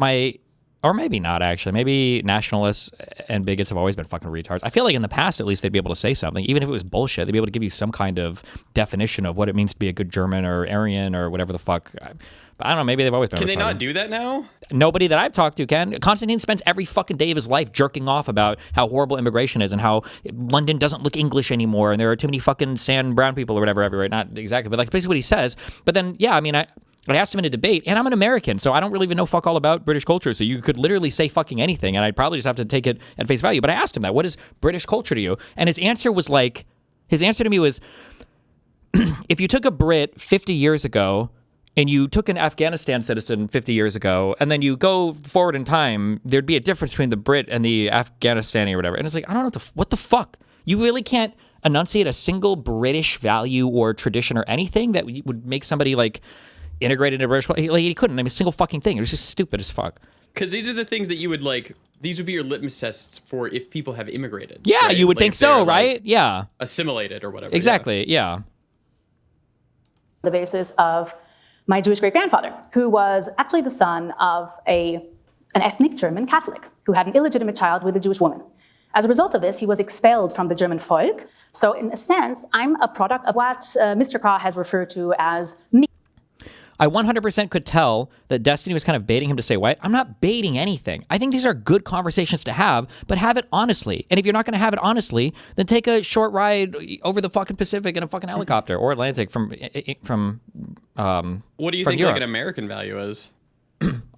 Speaker 3: or maybe not, actually. Maybe nationalists and bigots have always been fucking retards. I feel like in the past, at least, they'd be able to say something. Even if it was bullshit, they'd be able to give you some kind of definition of what it means to be a good German or Aryan or whatever the fuck. But I don't know, maybe they've always been
Speaker 9: Can
Speaker 3: retarded.
Speaker 9: they not do that now?
Speaker 3: Nobody that I've talked to can. Constantine spends every fucking day of his life jerking off about how horrible immigration is and how London doesn't look English anymore and there are too many fucking sand brown people or whatever everywhere. Not exactly, but that's basically what he says. But then, yeah, I mean, I asked him in a debate, and I'm an American, so I don't really even know fuck all about British culture, so you could literally say fucking anything, and I'd probably just have to take it at face value. But I asked him that, what is British culture to you? And his answer to me was, if you took a Brit 50 years ago, and you took an Afghanistan citizen 50 years ago, and then you go forward in time, there'd be a difference between the Brit and the Afghanistani or whatever. And it's like, I don't know what the fuck? You really can't enunciate a single British value or tradition or anything that would make somebody, like, integrated into British culture. Like, he couldn't. I mean, a single fucking thing. It was just stupid as fuck.
Speaker 9: Because these are the things that you would like. These would be your litmus tests for if people have immigrated.
Speaker 3: Yeah,
Speaker 9: right?
Speaker 3: you would
Speaker 9: Like,
Speaker 3: think
Speaker 9: if they're,
Speaker 3: so,
Speaker 9: like,
Speaker 3: right? Yeah.
Speaker 9: Assimilated or whatever.
Speaker 3: Exactly. Yeah.
Speaker 11: The basis of my Jewish great-grandfather, who was actually the son of an ethnic German Catholic who had an illegitimate child with a Jewish woman. As a result of this, he was expelled from the German Volk. So in a sense, I'm a product of what Mr. Krah has referred to as me.
Speaker 3: I 100% could tell that Destiny was kind of baiting him to say white. I'm not baiting anything. I think these are good conversations to have, but have it honestly. And if you're not going to have it honestly, then take a short ride over the fucking Pacific in a fucking helicopter or Atlantic from
Speaker 9: What do you think
Speaker 3: Europe.
Speaker 9: like an American value is?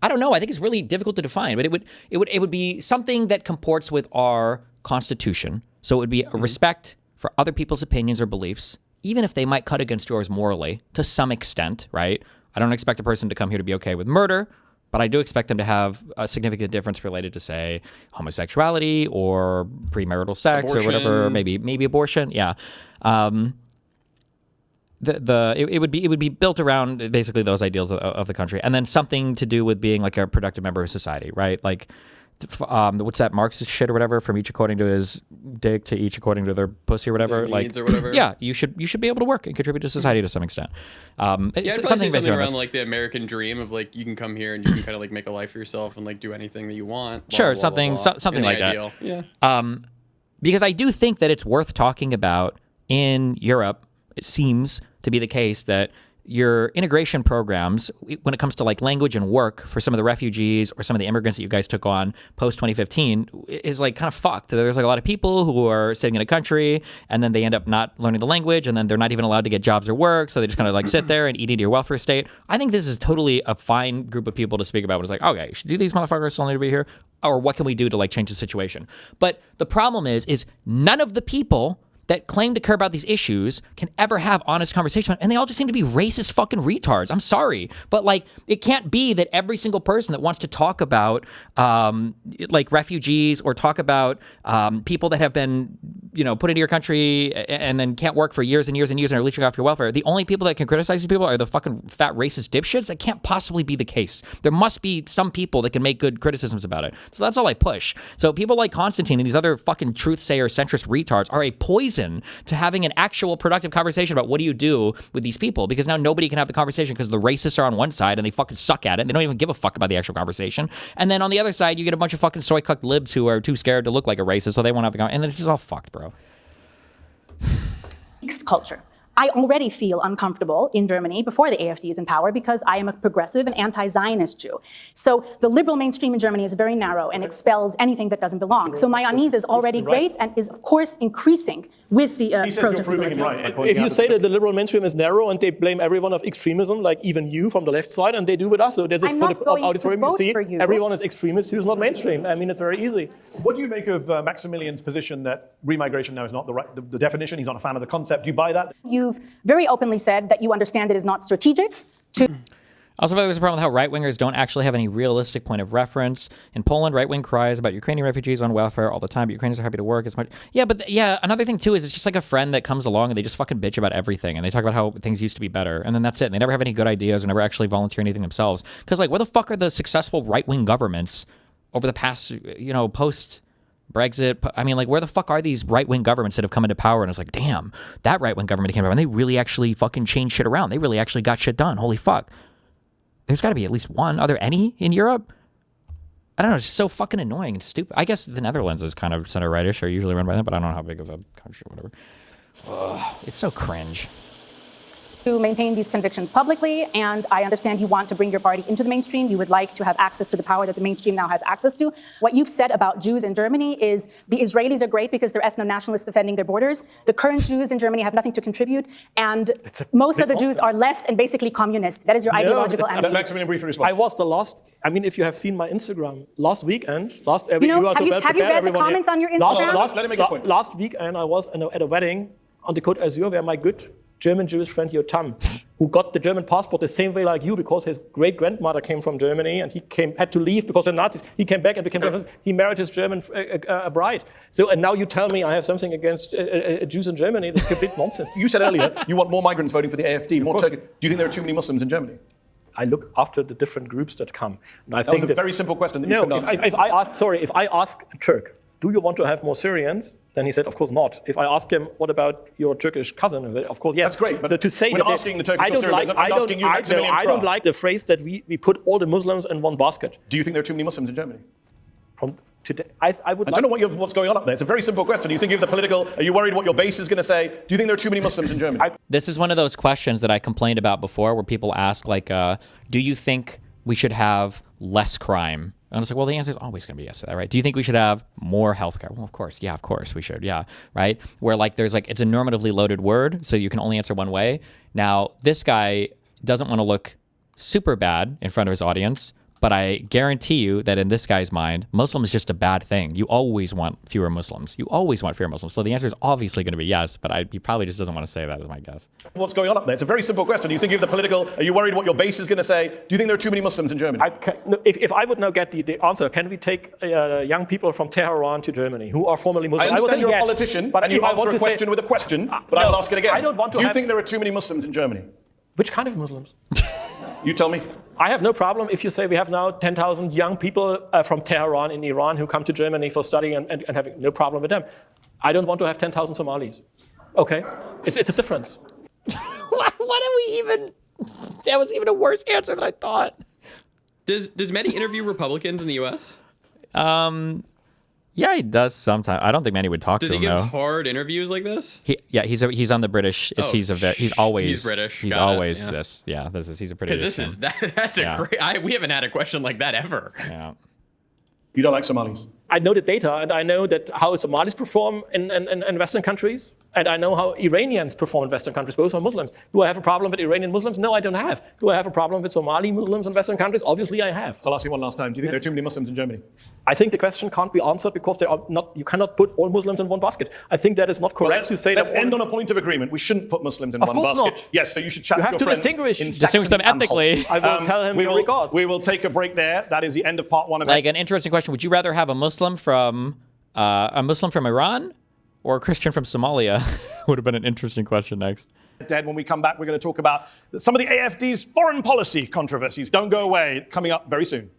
Speaker 3: I don't know. I think it's really difficult to define, but it would be something that comports with our Constitution. So it would be a respect for other people's opinions or beliefs, even if they might cut against yours morally to some extent, right? I don't expect a person to come here to be okay with murder, but I do expect them to have a significant difference related to, say, homosexuality or premarital sex or whatever, maybe abortion. Yeah. It would be built around basically those ideals of the country, and then something to do with being like a productive member of society, right? Like, what's that Marxist shit or whatever? From each according to his dick to each according to their pussy or whatever.
Speaker 9: Their
Speaker 3: like,
Speaker 9: needs or whatever.
Speaker 3: Yeah, you should be able to work and contribute to society to some extent.
Speaker 9: Yeah, something around like the American dream of like you can come here and you can kind of like make a life for yourself and like do anything that you want. Blah,
Speaker 3: Sure,
Speaker 9: blah,
Speaker 3: something
Speaker 9: blah, blah.
Speaker 3: something like
Speaker 9: ideal.
Speaker 3: that.
Speaker 9: Yeah.
Speaker 3: Because I do think that it's worth talking about in Europe. It seems to be the case that your integration programs, when it comes to like language and work for some of the refugees or some of the immigrants that you guys took on post 2015, is like kind of fucked. There's like a lot of people who are sitting in a country and then they end up not learning the language and then they're not even allowed to get jobs or work, so they just kind of like sit there and eat into your welfare state. I think this is totally a fine group of people to speak about. It's like, okay, do these motherfuckers still need to be here, or what can we do to like change the situation? But the problem is none of the people that claim to care about these issues can ever have honest conversation, and they all just seem to be racist fucking retards. I'm sorry, but like it can't be that every single person that wants to talk about like refugees or talk about people that have been put into your country and then can't work for years and years and years and are leeching off your welfare, the only people that can criticize these people are the fucking fat racist dipshits. That can't possibly be the case. There must be some people that can make good criticisms about it. So that's all I push. So people like Constantine and these other fucking truth sayer centrist retards are a poison to having an actual productive conversation about what do you do with these people, because now nobody can have the conversation because the racists are on one side and they fucking suck at it. They don't even give a fuck about the actual conversation. And then on the other side, you get a bunch of fucking soy cucked libs who are too scared to look like a racist, so they won't have the conversation. And then it's just all fucked, bro.
Speaker 11: Mixed culture. I already feel uncomfortable in Germany before the AfD is in power because I am a progressive and anti-Zionist Jew. So the liberal mainstream in Germany is very narrow and expels anything that doesn't belong. So my unease is already great and is, of course, increasing with the project.
Speaker 2: If you say that the liberal mainstream is narrow and they blame everyone of extremism, like even you from the left side, and they do with us, so that is for the auditorium, you see, everyone is extremist who's not mainstream. I mean, it's very easy.
Speaker 1: What do you make of Maximilian's position that remigration now is not the definition? He's not a fan of the concept. Do you buy that?
Speaker 11: You've very openly said that you understand it is not strategic to...
Speaker 3: I also feel like there's a problem with how right-wingers don't actually have any realistic point of reference. In Poland, right-wing cries about Ukrainian refugees on welfare all the time, but Ukrainians are happy to work as much. Yeah, but another thing too is it's just like a friend that comes along and they just fucking bitch about everything and they talk about how things used to be better, and then that's it. And they never have any good ideas or never actually volunteer anything themselves. Because like, where the fuck are the successful right-wing governments over the past, post Brexit? I mean, like, where the fuck are these right-wing governments that have come into power and it's like, damn, that right-wing government came over and they really actually fucking changed shit around. They really actually got shit done. Holy fuck. There's got to be at least one. Are there any in Europe? I don't know. It's just so fucking annoying and stupid. I guess the Netherlands is kind of center-rightish or usually run by them, but I don't know how big of a country or whatever. Ugh, it's so cringe.
Speaker 11: To maintain these convictions publicly, and I understand you want to bring your party into the mainstream. You would like to have access to the power that the mainstream now has access to. What you've said about Jews in Germany is the Israelis are great because they're ethno-nationalists defending their borders. The current Jews in Germany have nothing to contribute, and most of the Jews are left and basically communist. That is your ideological answer.
Speaker 1: Maximilian, briefly respond.
Speaker 2: I was the last. I mean, if you have seen my Instagram last weekend,
Speaker 11: have you read the comments on your Instagram?
Speaker 1: Let me make a point.
Speaker 2: Last weekend, I was at a wedding on the Côte d'Azur where my good German Jewish friend Yotam, who got the German passport the same way like you because his great-grandmother came from Germany and he had to leave because of the Nazis. He came back and became German. He married his German bride. So, and now you tell me I have something against Jews in Germany. That's complete nonsense.
Speaker 1: You said earlier you want more migrants voting for the AfD. Do you think there are too many Muslims in Germany?
Speaker 2: I look after the different groups that come. And I
Speaker 1: That was a very simple question that you couldn't answer.
Speaker 2: if I ask a Turk, do you want to have more Syrians? Then he said, of course not. If I ask him, what about your Turkish cousin? Of course, yes.
Speaker 1: That's great, but
Speaker 2: so to say
Speaker 1: we're
Speaker 2: that
Speaker 1: not asking the Turkish or Syrians, I'm asking you,
Speaker 2: I
Speaker 1: Maximilian
Speaker 2: don't
Speaker 1: Krah.
Speaker 2: like the phrase that we put all the Muslims in one basket.
Speaker 1: Do you think there are too many Muslims in Germany?
Speaker 2: From today, I would.
Speaker 1: I don't know what's going on up there. It's a very simple question. Do you think of the political? Are you worried what your base is going to say? Do you think there are too many Muslims in Germany?
Speaker 3: This is one of those questions that I complained about before, where people ask, like, do you think we should have less crime? And I was like, well, the answer is always going to be yes to that, right? Do you think we should have more healthcare? Well, of course. Yeah, of course we should. Yeah, right? Where like there's like, it's a normatively loaded word, so you can only answer one way. Now, this guy doesn't want to look super bad in front of his audience, but I guarantee you that in this guy's mind, Muslim is just a bad thing. You always want fewer Muslims. You always want fewer Muslims. So the answer is obviously going to be yes, but he probably just doesn't want to say that, is my guess.
Speaker 1: What's going on up there? It's a very simple question. Do you think of the political? Are you worried what your base is going to say? Do you think there are too many Muslims in Germany?
Speaker 2: If I would now get the answer, can we take young people from Tehran to Germany who are formerly Muslim?
Speaker 1: I understand
Speaker 2: would say
Speaker 1: you're
Speaker 2: yes,
Speaker 1: a politician,
Speaker 2: but
Speaker 1: and you
Speaker 2: if I
Speaker 1: answer
Speaker 2: want
Speaker 1: a
Speaker 2: to
Speaker 1: question with a question, but I will ask it again.
Speaker 2: I don't want to
Speaker 1: Do you think there are too many Muslims in Germany?
Speaker 2: Which kind of Muslims?
Speaker 1: You tell me.
Speaker 2: I have no problem if you say we have now 10,000 young people from Tehran in Iran who come to Germany for study and having no problem with them. I don't want to have 10,000 Somalis. Okay, it's a difference.
Speaker 3: What do we even? That was even a worse answer than I thought.
Speaker 9: Does Mehdi interview Republicans in the U.S.?
Speaker 3: Yeah, he does sometimes. I don't think Manny would talk
Speaker 9: Does
Speaker 3: to
Speaker 9: he
Speaker 3: him,
Speaker 9: give
Speaker 3: though.
Speaker 9: hard interviews like this?
Speaker 3: He's on the British. He's always
Speaker 9: he's British.
Speaker 3: He's
Speaker 9: Got
Speaker 3: always
Speaker 9: it, yeah.
Speaker 3: this. Yeah, he's a pretty.
Speaker 9: Because that's a great. We haven't had a question like that ever.
Speaker 3: Yeah.
Speaker 1: You don't like Somalis?
Speaker 2: I know the data, and I know that how Somalis perform in Western countries, and I know how Iranians perform in Western countries. Both are Muslims. Do I have a problem with Iranian Muslims? No, I don't have. Do I have a problem with Somali Muslims in Western countries? Obviously, I have.
Speaker 1: So I'll ask you one last time. Do you think there are too many Muslims in Germany?
Speaker 2: I think the question can't be answered because there are not. You cannot put all Muslims in one basket. I think that is not correct to say
Speaker 1: let's
Speaker 2: that.
Speaker 1: end on a point of agreement. We shouldn't put Muslims in
Speaker 2: Of
Speaker 1: one
Speaker 2: course
Speaker 1: basket.
Speaker 2: not.
Speaker 1: Yes, so you should chat
Speaker 2: You
Speaker 1: to
Speaker 2: have
Speaker 1: your
Speaker 2: to
Speaker 1: friends
Speaker 2: distinguish
Speaker 3: them ethically.
Speaker 2: I will tell him your regards.
Speaker 1: We will take a break there. That is the end of part one of
Speaker 3: Like an interesting question. Would you rather have a Muslim from Iran or a Christian from Somalia? Would have been an interesting question next.
Speaker 1: Dead. When we come back, we're going to talk about some of the AFD's foreign policy controversies. Don't go away. Coming up very soon.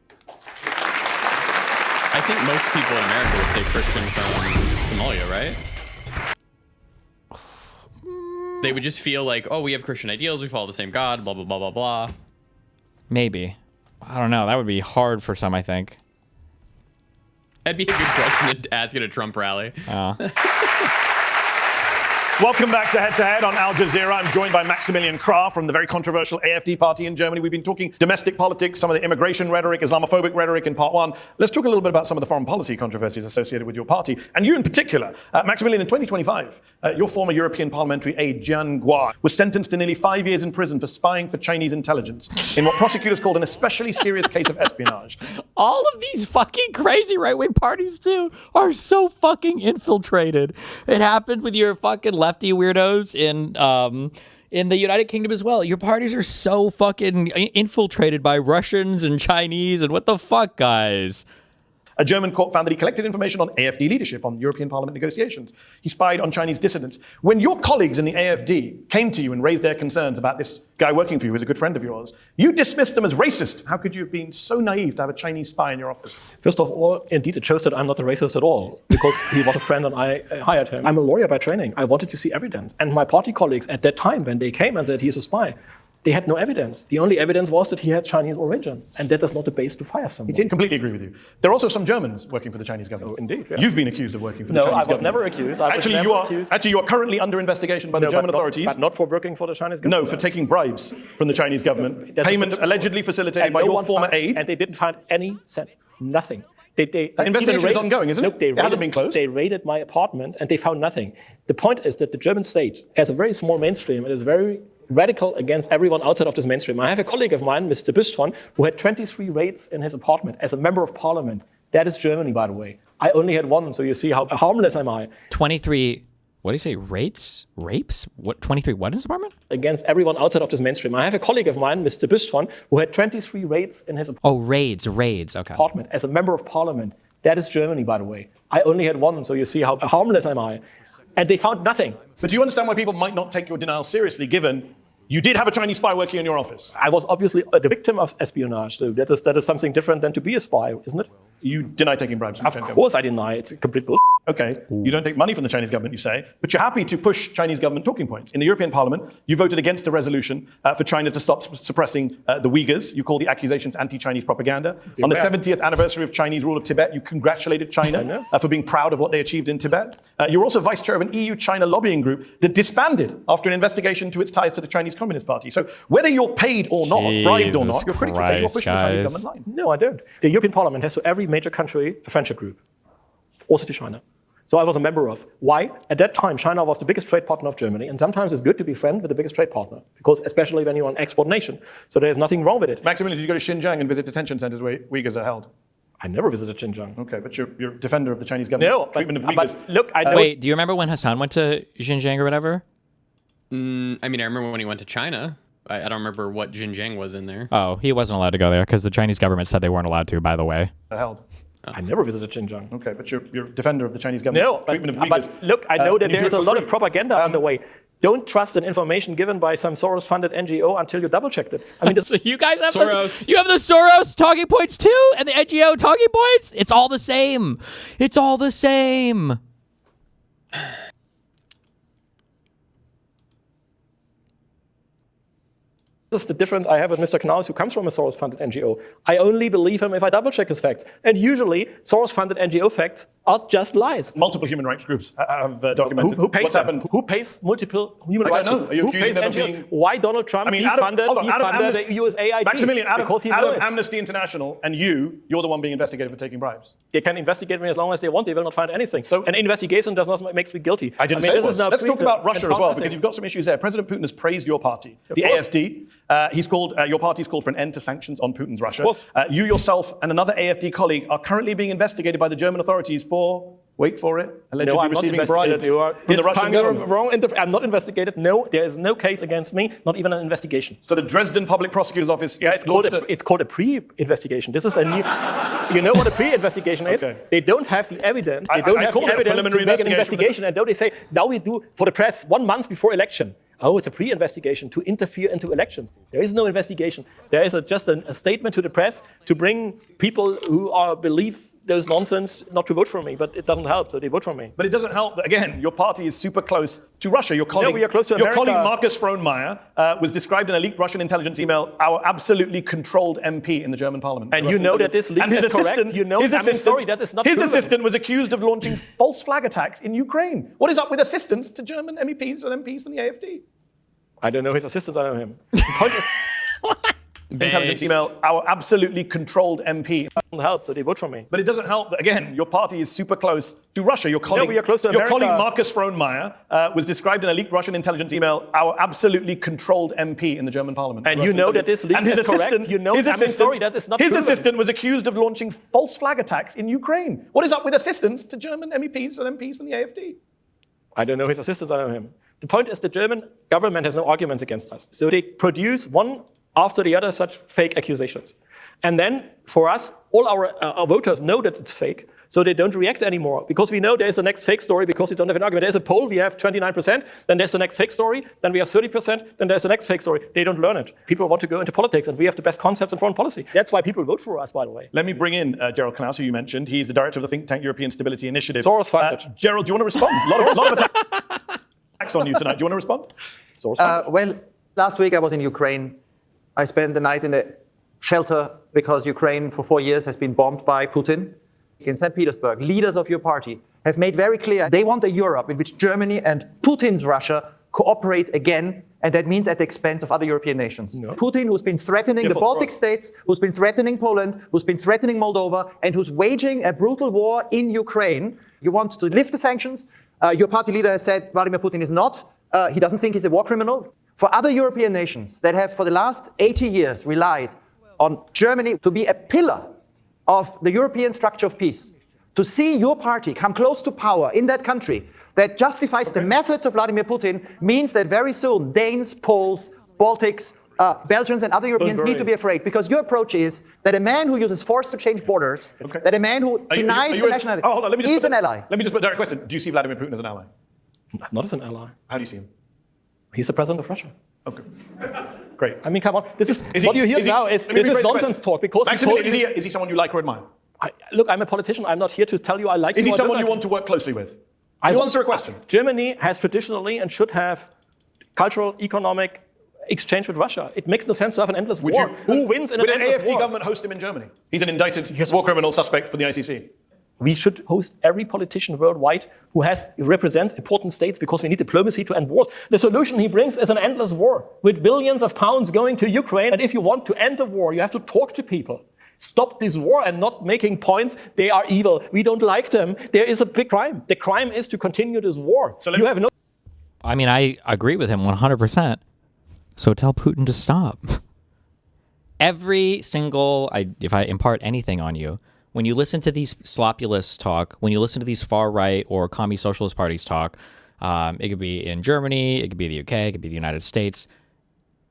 Speaker 9: I think most people in America would say Christian from Somalia, right? They would just feel like, oh, we have Christian ideals, we follow the same God, blah, blah, blah, blah, blah.
Speaker 3: Maybe. I don't know. That would be hard for some, I think.
Speaker 9: That'd be a good question to ask at a Trump rally.
Speaker 1: Welcome back to Head to Head on Al Jazeera. I'm joined by Maximilian Krah from the very controversial AfD party in Germany. We've been talking domestic politics, some of the immigration rhetoric, Islamophobic rhetoric in part one. Let's talk a little bit about some of the foreign policy controversies associated with your party, and you in particular. Maximilian, in 2025, your former European parliamentary aide, Jian Guo, was sentenced to nearly 5 years in prison for spying for Chinese intelligence in what prosecutors called an especially serious case of espionage.
Speaker 3: All of these fucking crazy right-wing parties, too, are so fucking infiltrated. It happened with your fucking lefty weirdos in the United Kingdom as well. Your parties are so fucking infiltrated by Russians and Chinese, and what the fuck, guys?
Speaker 1: A German court found that he collected information on AfD leadership on European Parliament negotiations. He spied on Chinese dissidents. When your colleagues in the AfD came to you and raised their concerns about this guy working for you, who's a good friend of yours, you dismissed them as racist. How could you have been so naive to have a Chinese spy in your office?
Speaker 2: First of all, indeed, it shows that I'm not a racist at all, because he was a friend and I hired him. I'm a lawyer by training. I wanted to see evidence. And my party colleagues at that time, when they came and said he's a spy, they had no evidence. The only evidence was that he had Chinese origin, and that is not a base to fire someone.
Speaker 1: He didn't completely agree with you. There are also some Germans working for the Chinese government.
Speaker 2: Oh, indeed. Yeah.
Speaker 1: You've been accused of working for the Chinese government.
Speaker 2: No, I was never accused.
Speaker 1: Actually, you are currently under investigation by the German authorities.
Speaker 2: But not for working for the Chinese government.
Speaker 1: No, for taking bribes from the Chinese government. Payments allegedly facilitated by your former aide.
Speaker 2: And they didn't find any cent. Nothing. The
Speaker 1: investigation is ongoing, isn't it? It hasn't been closed.
Speaker 2: They raided my apartment and they found nothing. The point is that the German state has a very small mainstream and is very radical against everyone outside of this mainstream. I have a colleague of mine, Mr. Büstron, who had 23 raids in his apartment as a member of parliament. That is Germany, by the way. I only had one, so you see how harmless am I.
Speaker 3: 23, what do you say, rapes? What, 23 what in his apartment?
Speaker 2: Against everyone outside of this mainstream. I have a colleague of mine, Mr. Büstron, who had 23 raids in his
Speaker 3: apartment. Oh, raids, okay.
Speaker 2: Apartment as a member of parliament. That is Germany, by the way. I only had one, so you see how harmless am I. And they found nothing.
Speaker 1: But do you understand why people might not take your denial seriously, given You did have a Chinese spy working in your office.
Speaker 2: I was obviously the victim of espionage. So that is something different than to be a spy, isn't it?
Speaker 1: You deny taking bribes.
Speaker 2: Of course I deny. It's a complete bullshit.
Speaker 1: Okay, you don't take money from the Chinese government, you say, but you're happy to push Chinese government talking points. In the European Parliament, you voted against a resolution for China to stop suppressing the Uyghurs. You call the accusations anti-Chinese propaganda. On the 70th anniversary of Chinese rule of Tibet, you congratulated China for being proud of what they achieved in Tibet. You're also vice chair of an EU-China lobbying group that disbanded after an investigation into its ties to the Chinese Communist Party. So whether you're paid or not, bribed or not, your critics would say you're pushing the Chinese government line.
Speaker 2: No, I don't. The European Parliament has to every major country a friendship group, also to China. So I was a member of. Why? At that time, China was the biggest trade partner of Germany, and sometimes it's good to be friend with the biggest trade partner, because especially when you're an export nation. So there's nothing wrong with it.
Speaker 1: Maximilian, did you go to Xinjiang and visit detention centers where Uyghurs are held?
Speaker 2: I never visited Xinjiang.
Speaker 1: Okay, but you're a defender of the Chinese government treatment of Uyghurs.
Speaker 2: But look, I know.
Speaker 3: Wait, do you remember when Hasan went to Xinjiang or whatever?
Speaker 9: I mean, I remember when he went to China. I don't remember what Xinjiang was in there.
Speaker 3: Oh, he wasn't allowed to go there because the Chinese government said they weren't allowed to, by the way.
Speaker 1: Held.
Speaker 2: I never visited Xinjiang.
Speaker 1: Okay, but you're a defender of the Chinese government treatment of Uyghurs.
Speaker 2: But look, I know that there is a lot of propaganda on the way. Don't trust an information given by some Soros-funded NGO until you double-checked it. I mean,
Speaker 3: so you guys have
Speaker 9: Soros.
Speaker 3: You have the Soros talking points too, and the NGO talking points. It's all the same. It's all the same.
Speaker 2: This is the difference I have with Mr. Knaus, who comes from a Soros-funded NGO. I only believe him if I double-check his facts. And usually, Soros-funded NGO facts are just lies.
Speaker 1: Multiple human rights groups have documented
Speaker 2: who pays
Speaker 1: what's
Speaker 2: them?
Speaker 1: happened.
Speaker 2: Who pays multiple human rights
Speaker 1: don't know.
Speaker 2: groups? Who pays NGOs? Why Donald Trump defunded the USAID?
Speaker 1: Maximilian,
Speaker 2: because he
Speaker 1: out
Speaker 2: knew
Speaker 1: of
Speaker 2: it.
Speaker 1: Amnesty International and you're the one being investigated for taking bribes.
Speaker 2: They can investigate me as long as they want. They will not find anything. So an investigation does not make me guilty.
Speaker 1: I didn't say it was. Let's talk about Russia as well, because you've got some issues there. President Putin has praised your party, the AfD. He's called your party's called for an end to sanctions on Putin's Russia. You yourself and another AfD colleague are currently being investigated by the German authorities for, wait for it, allegedly receiving bribes from the Russian government.
Speaker 2: I'm not investigated. No, there is no case against me, not even an investigation.
Speaker 1: So the Dresden Public Prosecutor's Office.
Speaker 2: Yeah, it's called a pre-investigation. This is a new. You know what a pre-investigation is?
Speaker 1: Okay.
Speaker 2: They don't have the evidence. They don't have the evidence to make an investigation, and now they say now we do for the press 1 month before election. Oh, it's a pre-investigation to interfere into elections. There is no investigation. There is just a statement to the press to bring people who believe there's nonsense not to vote for me, but it doesn't help, so they vote for me.
Speaker 1: But it doesn't help that, again, your party is super close to Russia. Your colleague,
Speaker 2: we are close to
Speaker 1: your
Speaker 2: America.
Speaker 1: colleague Marcus Frohnmayer was described in a leaked Russian intelligence email, our absolutely controlled MP in the German parliament.
Speaker 2: And you know that this leak is correct? You know, sorry, that is not
Speaker 1: His
Speaker 2: proven.
Speaker 1: assistant was accused of launching false flag attacks in Ukraine. What is up with assistants to German MEPs and MPs from the AfD?
Speaker 2: I don't know his assistants, I know him. The point is,
Speaker 1: intelligence email, our absolutely controlled MP.
Speaker 2: doesn't help, so they vote for me.
Speaker 1: But it doesn't help that, again, your party is super close to Russia. Your colleague,
Speaker 2: we are close to
Speaker 1: your
Speaker 2: America.
Speaker 1: colleague Marcus Frohnmayer was described in a leaked Russian intelligence email, our absolutely controlled MP in the German parliament.
Speaker 2: And you know that this leak is correct? You know, sorry, that is not
Speaker 1: His
Speaker 2: proven.
Speaker 1: assistant was accused of launching false flag attacks in Ukraine. What is up with assistants to German MEPs and MPs from the AfD?
Speaker 2: I don't know his assistants, I know him. The point is the German government has no arguments against us. So they produce one after the other such fake accusations. And then for us, all our voters know that it's fake, so they don't react anymore. Because we know there's the next fake story because we don't have an argument. There's a poll, we have 29%, then there's the next fake story, then we have 30%, then there's the next fake story. They don't learn it. People want to go into politics, and we have the best concepts in foreign policy. That's why people vote for us, by the way.
Speaker 1: Let me bring in Gerald Knaus, who you mentioned. He's the director of the think tank European Stability Initiative.
Speaker 2: Soros funded.
Speaker 1: Gerald, do you want to respond? A lot of attacks on you tonight. Do you want to respond?
Speaker 2: Soros funded.
Speaker 10: Well, last week I was in Ukraine. I spent the night in a shelter because Ukraine for 4 years has been bombed by Putin. In St. Petersburg, leaders of your party have made very clear they want a Europe in which Germany and Putin's Russia cooperate again, and that means at the expense of other European nations. No. Putin, who's been threatening the Baltic states, who's been threatening Poland, who's been threatening Moldova, and who's waging a brutal war in Ukraine. You want to lift the sanctions. Your party leader has said Vladimir Putin is not. He doesn't think he's a war criminal. For other European nations that have for the last 80 years relied on Germany to be a pillar of the European structure of peace, to see your party come close to power in that country that justifies the methods of Vladimir Putin means that very soon Danes, Poles, Baltics, Belgians and other Europeans need to be afraid, because your approach is that a man who uses force to change borders, that a man who denies the nationality is an ally.
Speaker 1: Let me just put a direct question. Do you see Vladimir Putin as an ally?
Speaker 2: Not as an ally.
Speaker 1: How do you see him?
Speaker 2: He's the president of Russia.
Speaker 1: Okay. Great.
Speaker 2: I mean, come on. This is
Speaker 1: he-
Speaker 2: what you hear
Speaker 1: is he-
Speaker 2: now
Speaker 1: let
Speaker 2: is
Speaker 1: me
Speaker 2: this is
Speaker 1: rephrase the
Speaker 2: nonsense
Speaker 1: question.
Speaker 2: talk because he
Speaker 1: Maximilian,
Speaker 2: told you
Speaker 1: is he someone you like or admire?
Speaker 2: Look, I'm a politician. I'm not here to tell you I like
Speaker 1: Is
Speaker 2: him
Speaker 1: he
Speaker 2: or don't
Speaker 1: someone you
Speaker 2: like
Speaker 1: want to work closely with?
Speaker 2: him.
Speaker 1: You answer a question.
Speaker 2: Germany has traditionally and should have cultural, economic exchange with Russia. It makes no sense to have an endless war. Who wins in an
Speaker 1: Would an
Speaker 2: endless
Speaker 1: AFD
Speaker 2: war?
Speaker 1: government host him in Germany? He's an indicted war criminal suspect for the ICC.
Speaker 2: We should host every politician worldwide who represents important states because we need diplomacy to end wars. The solution he brings is an endless war with billions of pounds going to Ukraine. And if you want to end the war, you have to talk to people. Stop this war and not making points. They are evil. We don't like them. There is a big crime. The crime is to continue this war. So you have no.
Speaker 3: I mean, I agree with him 100%. So tell Putin to stop. Every single, if I impart anything on you, when you listen to these slopulous talk, when you listen to these far right or commie socialist parties talk, it could be in Germany, it could be the UK, it could be the United States.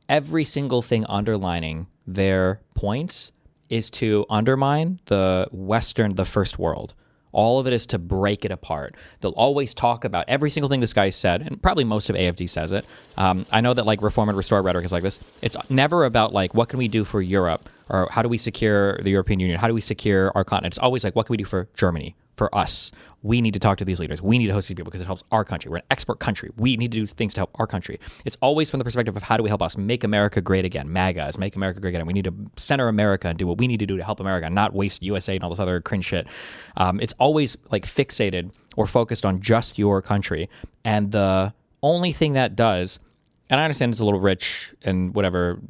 Speaker 3: Every single thing underlining their points is to undermine the Western, the first world. All of it is to break it apart. They'll always talk about every single thing this guy said, and probably most of AFD says it. I know that like reform and restore rhetoric is like this. It's never about like, what can we do for Europe? Or how do we secure the European Union? How do we secure our continent? It's always like, what can we do for Germany? For us? We need to talk to these leaders. We need to host these people because it helps our country. We're an export country. We need to do things to help our country. It's always from the perspective of how do we help us make America great again? MAGA is make America great again. We need to center America and do what we need to do to help America, not waste USA and all this other cringe shit. It's always like fixated or focused on just your country. And the only thing that does, and I understand it's a little rich and whatever,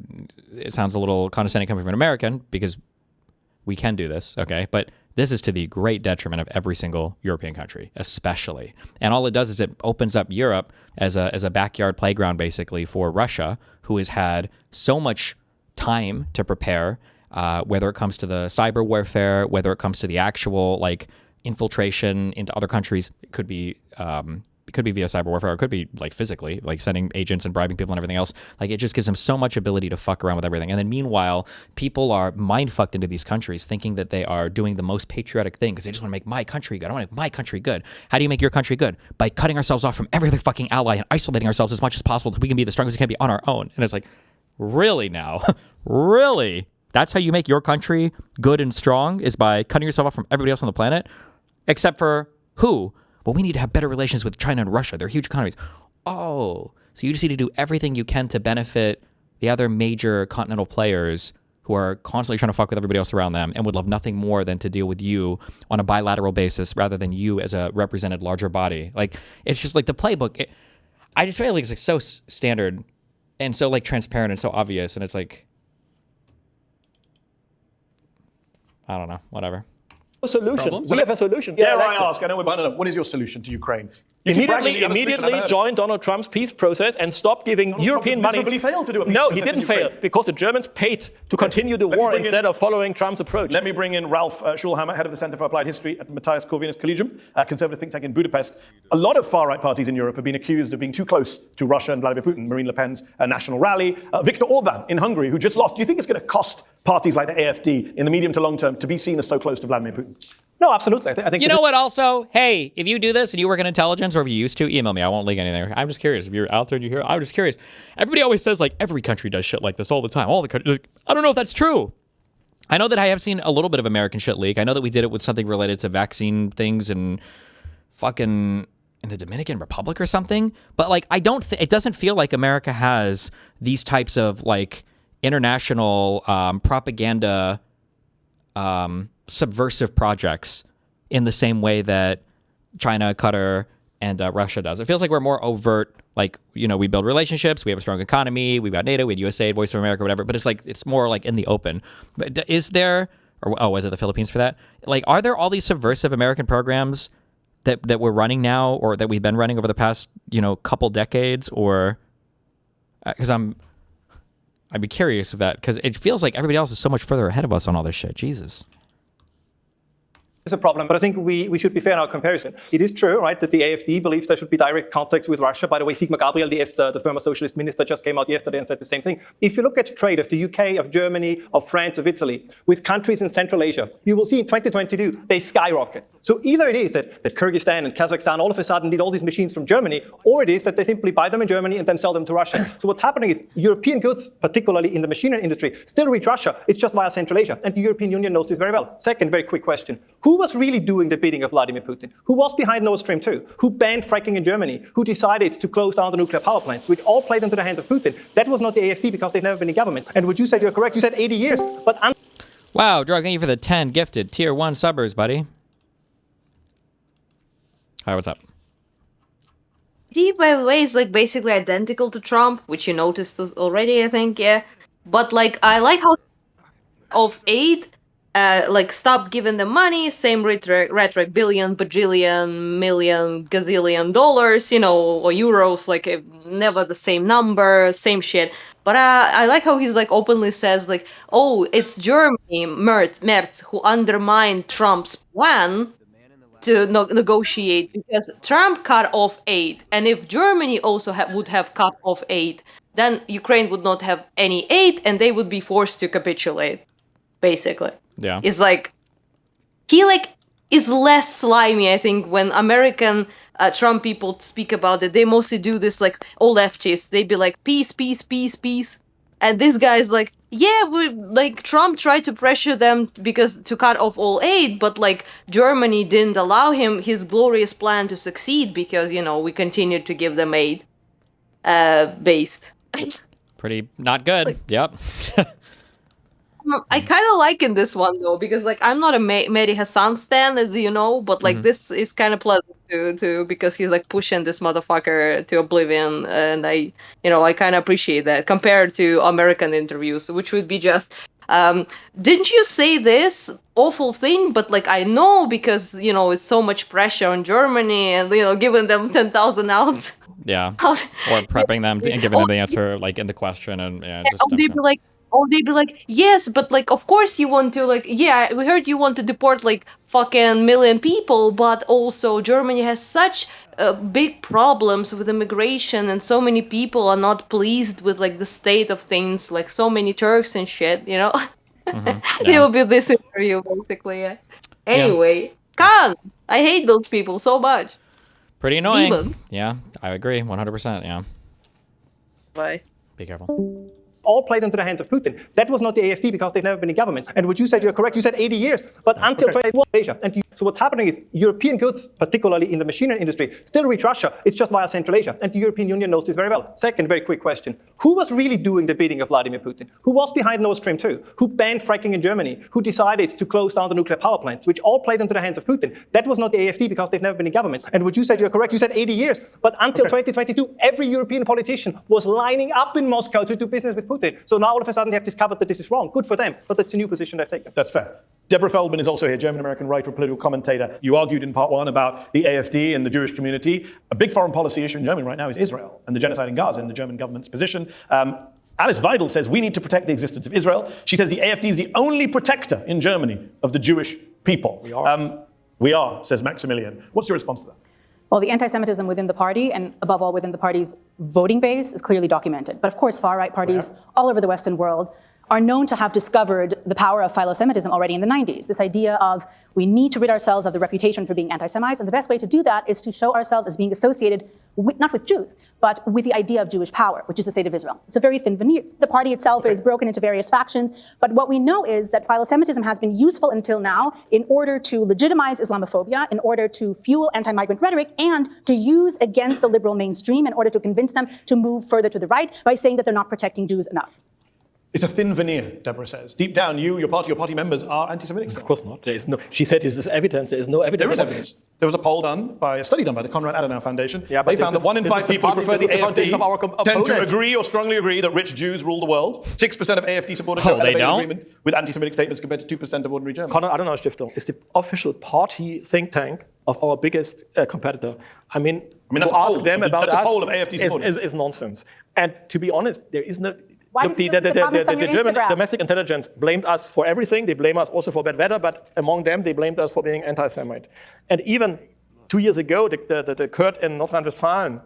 Speaker 3: it sounds a little condescending coming from an American because we can do this, okay? But this is to the great detriment of every single European country, especially. And all it does is it opens up Europe as a backyard playground, basically, for Russia, who has had so much time to prepare, whether it comes to the cyber warfare, whether it comes to the actual like infiltration into other countries. It could be via cyber warfare, or it could be like physically, like sending agents and bribing people and everything else. Like it just gives them so much ability to fuck around with everything. And then meanwhile, people are mind fucked into these countries thinking that they are doing the most patriotic thing because they just want to make my country good. I want to make my country good. How do you make your country good? By cutting ourselves off from every other fucking ally and isolating ourselves as much as possible so we can be the strongest we can be on our own. And it's like, really now? Really? That's how you make your country good and strong, is by cutting yourself off from everybody else on the planet? Except for who? Well, we need to have better relations with China and Russia. They're huge economies. Oh, so you just need to do everything you can to benefit the other major continental players who are constantly trying to fuck with everybody else around them and would love nothing more than to deal with you on a bilateral basis rather than you as a represented larger body. Like, it's just like the playbook. I just feel like it's like so standard and so like transparent and so obvious. And it's like, I don't know, whatever.
Speaker 2: Solution. We have a solution.
Speaker 1: Dare I ask? I know we're behind up. What is your solution to Ukraine?
Speaker 2: Immediately join Donald Trump's peace process and stop giving European money.
Speaker 1: Trump failed to do a peace
Speaker 2: No,
Speaker 1: process
Speaker 2: he didn't
Speaker 1: in
Speaker 2: fail
Speaker 1: Ukraine.
Speaker 2: because the Germans paid to continue the war instead of following Trump's approach.
Speaker 1: Let me bring in Ralph Schulhammer, head of the Center for Applied History at the Matthias Corvinus Collegium, a conservative think tank in Budapest. A lot of far-right parties in Europe have been accused of being too close to Russia and Vladimir Putin. Marine Le Pen's National Rally, Viktor Orban in Hungary, who just lost. Do you think it's going to cost parties like the AFD in the medium to long term to be seen as so close to Vladimir Putin?
Speaker 2: No, absolutely. I think
Speaker 3: you know what also? Hey, if you do this and you work in intelligence or if you used to, email me. I won't leak anything. I'm just curious. If you're out there and you hear, I'm just curious. Everybody always says like every country does shit like this all the time. All the countries. I don't know if that's true. I know that I have seen a little bit of American shit leak. I know that we did it with something related to vaccine things and fucking in the Dominican Republic or something. But like, I don't it doesn't feel like America has these types of like international propaganda subversive projects in the same way that China, Qatar, and Russia does. It feels like we're more overt, like, you know, we build relationships, we have a strong economy, we've got NATO, we had USAID, Voice of America, whatever, but it's like, it's more like in the open. But is there, or was it the Philippines for that? Like, are there all these subversive American programs that we're running now, or that we've been running over the past, you know, couple decades, or, because I'd be curious of that, because it feels like everybody else is so much further ahead of us on all this shit. Jesus.
Speaker 2: It's a problem, but I think we should be fair in our comparison. It is true, right, that the AFD believes there should be direct contacts with Russia. By the way, Sigmar Gabriel, the former socialist minister, just came out yesterday and said the same thing. If you look at trade of the UK, of Germany, of France, of Italy, with countries in Central Asia, you will see in 2022, they skyrocket. So either it is that Kyrgyzstan and Kazakhstan all of a sudden need all these machines from Germany, or it is that they simply buy them in Germany and then sell them to Russia. So what's happening is European goods, particularly in the machinery industry, still reach Russia. It's just via Central Asia. And the European Union knows this very well. Second, very quick question. Who was really doing the bidding of Vladimir Putin? Who was behind Nord Stream 2? Who banned fracking in Germany? Who decided to close down the nuclear power plants, which all played into the hands of Putin? That was not the AfD because they've never been in government. And what you said, you're correct. You said 80 years. But
Speaker 3: wow, Drug, thank you for the 10 gifted tier 1 subbers, buddy. Hi, what's up?
Speaker 8: He, by the way, is like basically identical to Trump, which you noticed already, I think, yeah. But like, I like how of aid, like stopped giving them money, same rhetoric, billion, bajillion, million, gazillion dollars, you know, or euros, like never the same number, same shit. But I like how he's like openly says like, oh, it's Germany, Merz, who undermined Trump's plan to negotiate because Trump cut off aid, and if Germany also would have cut off aid, then Ukraine would not have any aid, and they would be forced to capitulate. Basically,
Speaker 3: yeah,
Speaker 8: it's like he like is less slimy. I think when American Trump people speak about it, they mostly do this like all leftists. They'd be like peace, peace, peace, peace. And this guy's like, yeah, we like Trump tried to pressure them because to cut off all aid, but like Germany didn't allow him his glorious plan to succeed because, you know, we continued to give them aid based.
Speaker 3: Pretty not good. Yep.
Speaker 8: I kind of like in this one though, because like I'm not a Mehdi Hasan stan, as you know, but like this is kind of pleasant to because he's like pushing this motherfucker to oblivion, and I kind of appreciate that compared to American interviews, which would be just, didn't you say this awful thing? But like I know because you know it's so much pressure on Germany, and you know giving them 10,000 outs.
Speaker 3: Yeah, or prepping them and giving them the answer like in the question, and yeah, just
Speaker 8: they'd be like, yes, but like, of course you want to, like, yeah, we heard you want to deport like fucking million people, but also Germany has such big problems with immigration, and so many people are not pleased with like the state of things, like so many Turks and shit, you know. It will be this interview basically. Yeah. Anyway, cons. I hate those people so much.
Speaker 3: Pretty annoying.
Speaker 8: Demons.
Speaker 3: Yeah, I agree, 100%. Yeah.
Speaker 8: Bye.
Speaker 3: Be careful.
Speaker 2: All played into the hands of Putin. That was not the AfD because they've never been in government. And what you said, you're correct. You said 80 years, but until 2021, Asia. And so what's happening is European goods, particularly in the machinery industry, still reach Russia. It's just via Central Asia. And the European Union knows this very well. Second, very quick question. Who was really doing the bidding of Vladimir Putin? Who was behind Nord Stream 2? Who banned fracking in Germany? Who decided to close down the nuclear power plants, which all played into the hands of Putin? That was not the AfD because they've never been in government. And what you said, you're correct. You said 80 years. But until 2022, every European politician was lining up in Moscow to do business with Putin. So now all of a sudden they have discovered that this is wrong. Good for them, but that's a new position they've taken.
Speaker 1: That's fair. Deborah Feldman is also here, German-American writer, political commentator. You argued in part one about the AfD and the Jewish community. A big foreign policy issue in Germany right now is Israel and the genocide in Gaza and the German government's position. Alice Weidel says we need to protect the existence of Israel. She says the AfD is the only protector in Germany of the Jewish people. We are, says Maximilian. What's your response to that?
Speaker 11: Well, the anti-Semitism within the party, and above all within the party's voting base, is clearly documented. But of course, far-right parties all over the Western world are known to have discovered the power of philo-Semitism already in the 90s. This idea of we need to rid ourselves of the reputation for being anti-Semites, and the best way to do that is to show ourselves as being associated with, not with Jews, but with the idea of Jewish power, which is the state of Israel. It's a very thin veneer. The party itself is broken into various factions, but what we know is that philo-Semitism has been useful until now in order to legitimize Islamophobia, in order to fuel anti-migrant rhetoric, and to use against the liberal mainstream in order to convince them to move further to the right by saying that they're not protecting Jews enough.
Speaker 1: It's a thin veneer, Deborah says. Deep down, your party members are anti-Semitic.
Speaker 2: Of course not. There is no. She said this is evidence. There is no evidence.
Speaker 1: There is evidence. There was a poll done by a study done by the Konrad Adenauer Foundation.
Speaker 2: Yeah,
Speaker 1: they found that 1 in 5 people who prefer the AfD tend to agree or strongly agree that rich Jews rule the world. 6% of AfD supporters show elevated agreement with anti-Semitic statements compared to 2% of ordinary Germans.
Speaker 2: Konrad Adenauer Stiftung is the official party think tank of our biggest competitor. I mean
Speaker 1: that's
Speaker 2: to ask them about
Speaker 1: us. That's a poll of AfD supporters.
Speaker 2: Is nonsense. And to be honest, there is no.
Speaker 11: Why
Speaker 2: Look, the German domestic intelligence blamed us for everything. They blame us also for bad weather, but among them, they blamed us for being anti-Semite. And even 2 years ago, the Kurd in North Rhine-Westphalia